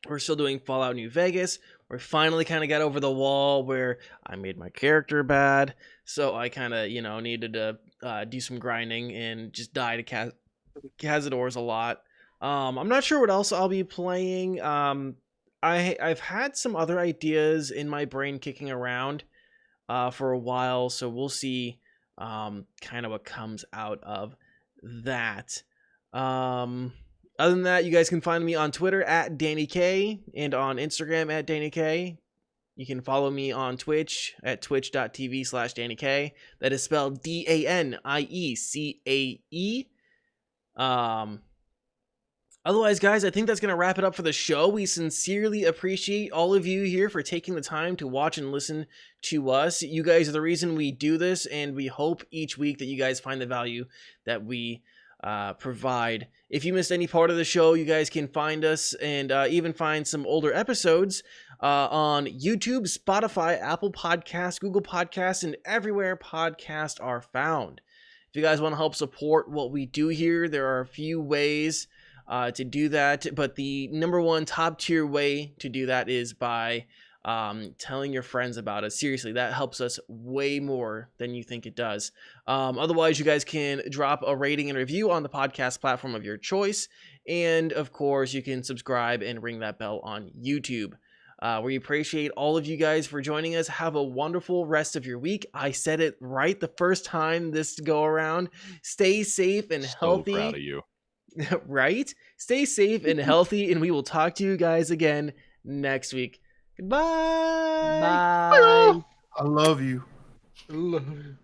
we're still doing Fallout New Vegas. We finally kind of got over the wall where I made my character bad, so I kind of needed to do some grinding and just die to Cazadors a lot. I'm not sure what else I'll be playing. I've had some other ideas in my brain kicking around for a while, so we'll see kind of what comes out of that. Other than that, you guys can find me on Twitter at DannyK and on Instagram at DannyK. You can follow me on Twitch at twitch.tv/DannyK. That is spelled DANIECAE. Otherwise, guys, I think that's going to wrap it up for the show. We sincerely appreciate all of you here for taking the time to watch and listen to us. You guys are the reason we do this, and we hope each week that you guys find the value that we provide. If you missed any part of the show, you guys can find us and even find some older episodes on YouTube, Spotify, Apple Podcasts, Google Podcasts, and everywhere podcasts are found. If you guys want to help support what we do here, there are a few ways to do that, but the number one top tier way to do that is by telling your friends about us. Seriously, that helps us way more than you think it does. Otherwise, you guys can drop a rating and review on the podcast platform of your choice, and of course you can subscribe and ring that bell on YouTube. We appreciate all of you guys for joining us. Have a wonderful rest of your week. I said it right the first time this go around. Stay safe and healthy. So proud of you. Right? Stay safe and healthy, and we will talk to you guys again next week. Goodbye. Bye. I love you. Love you.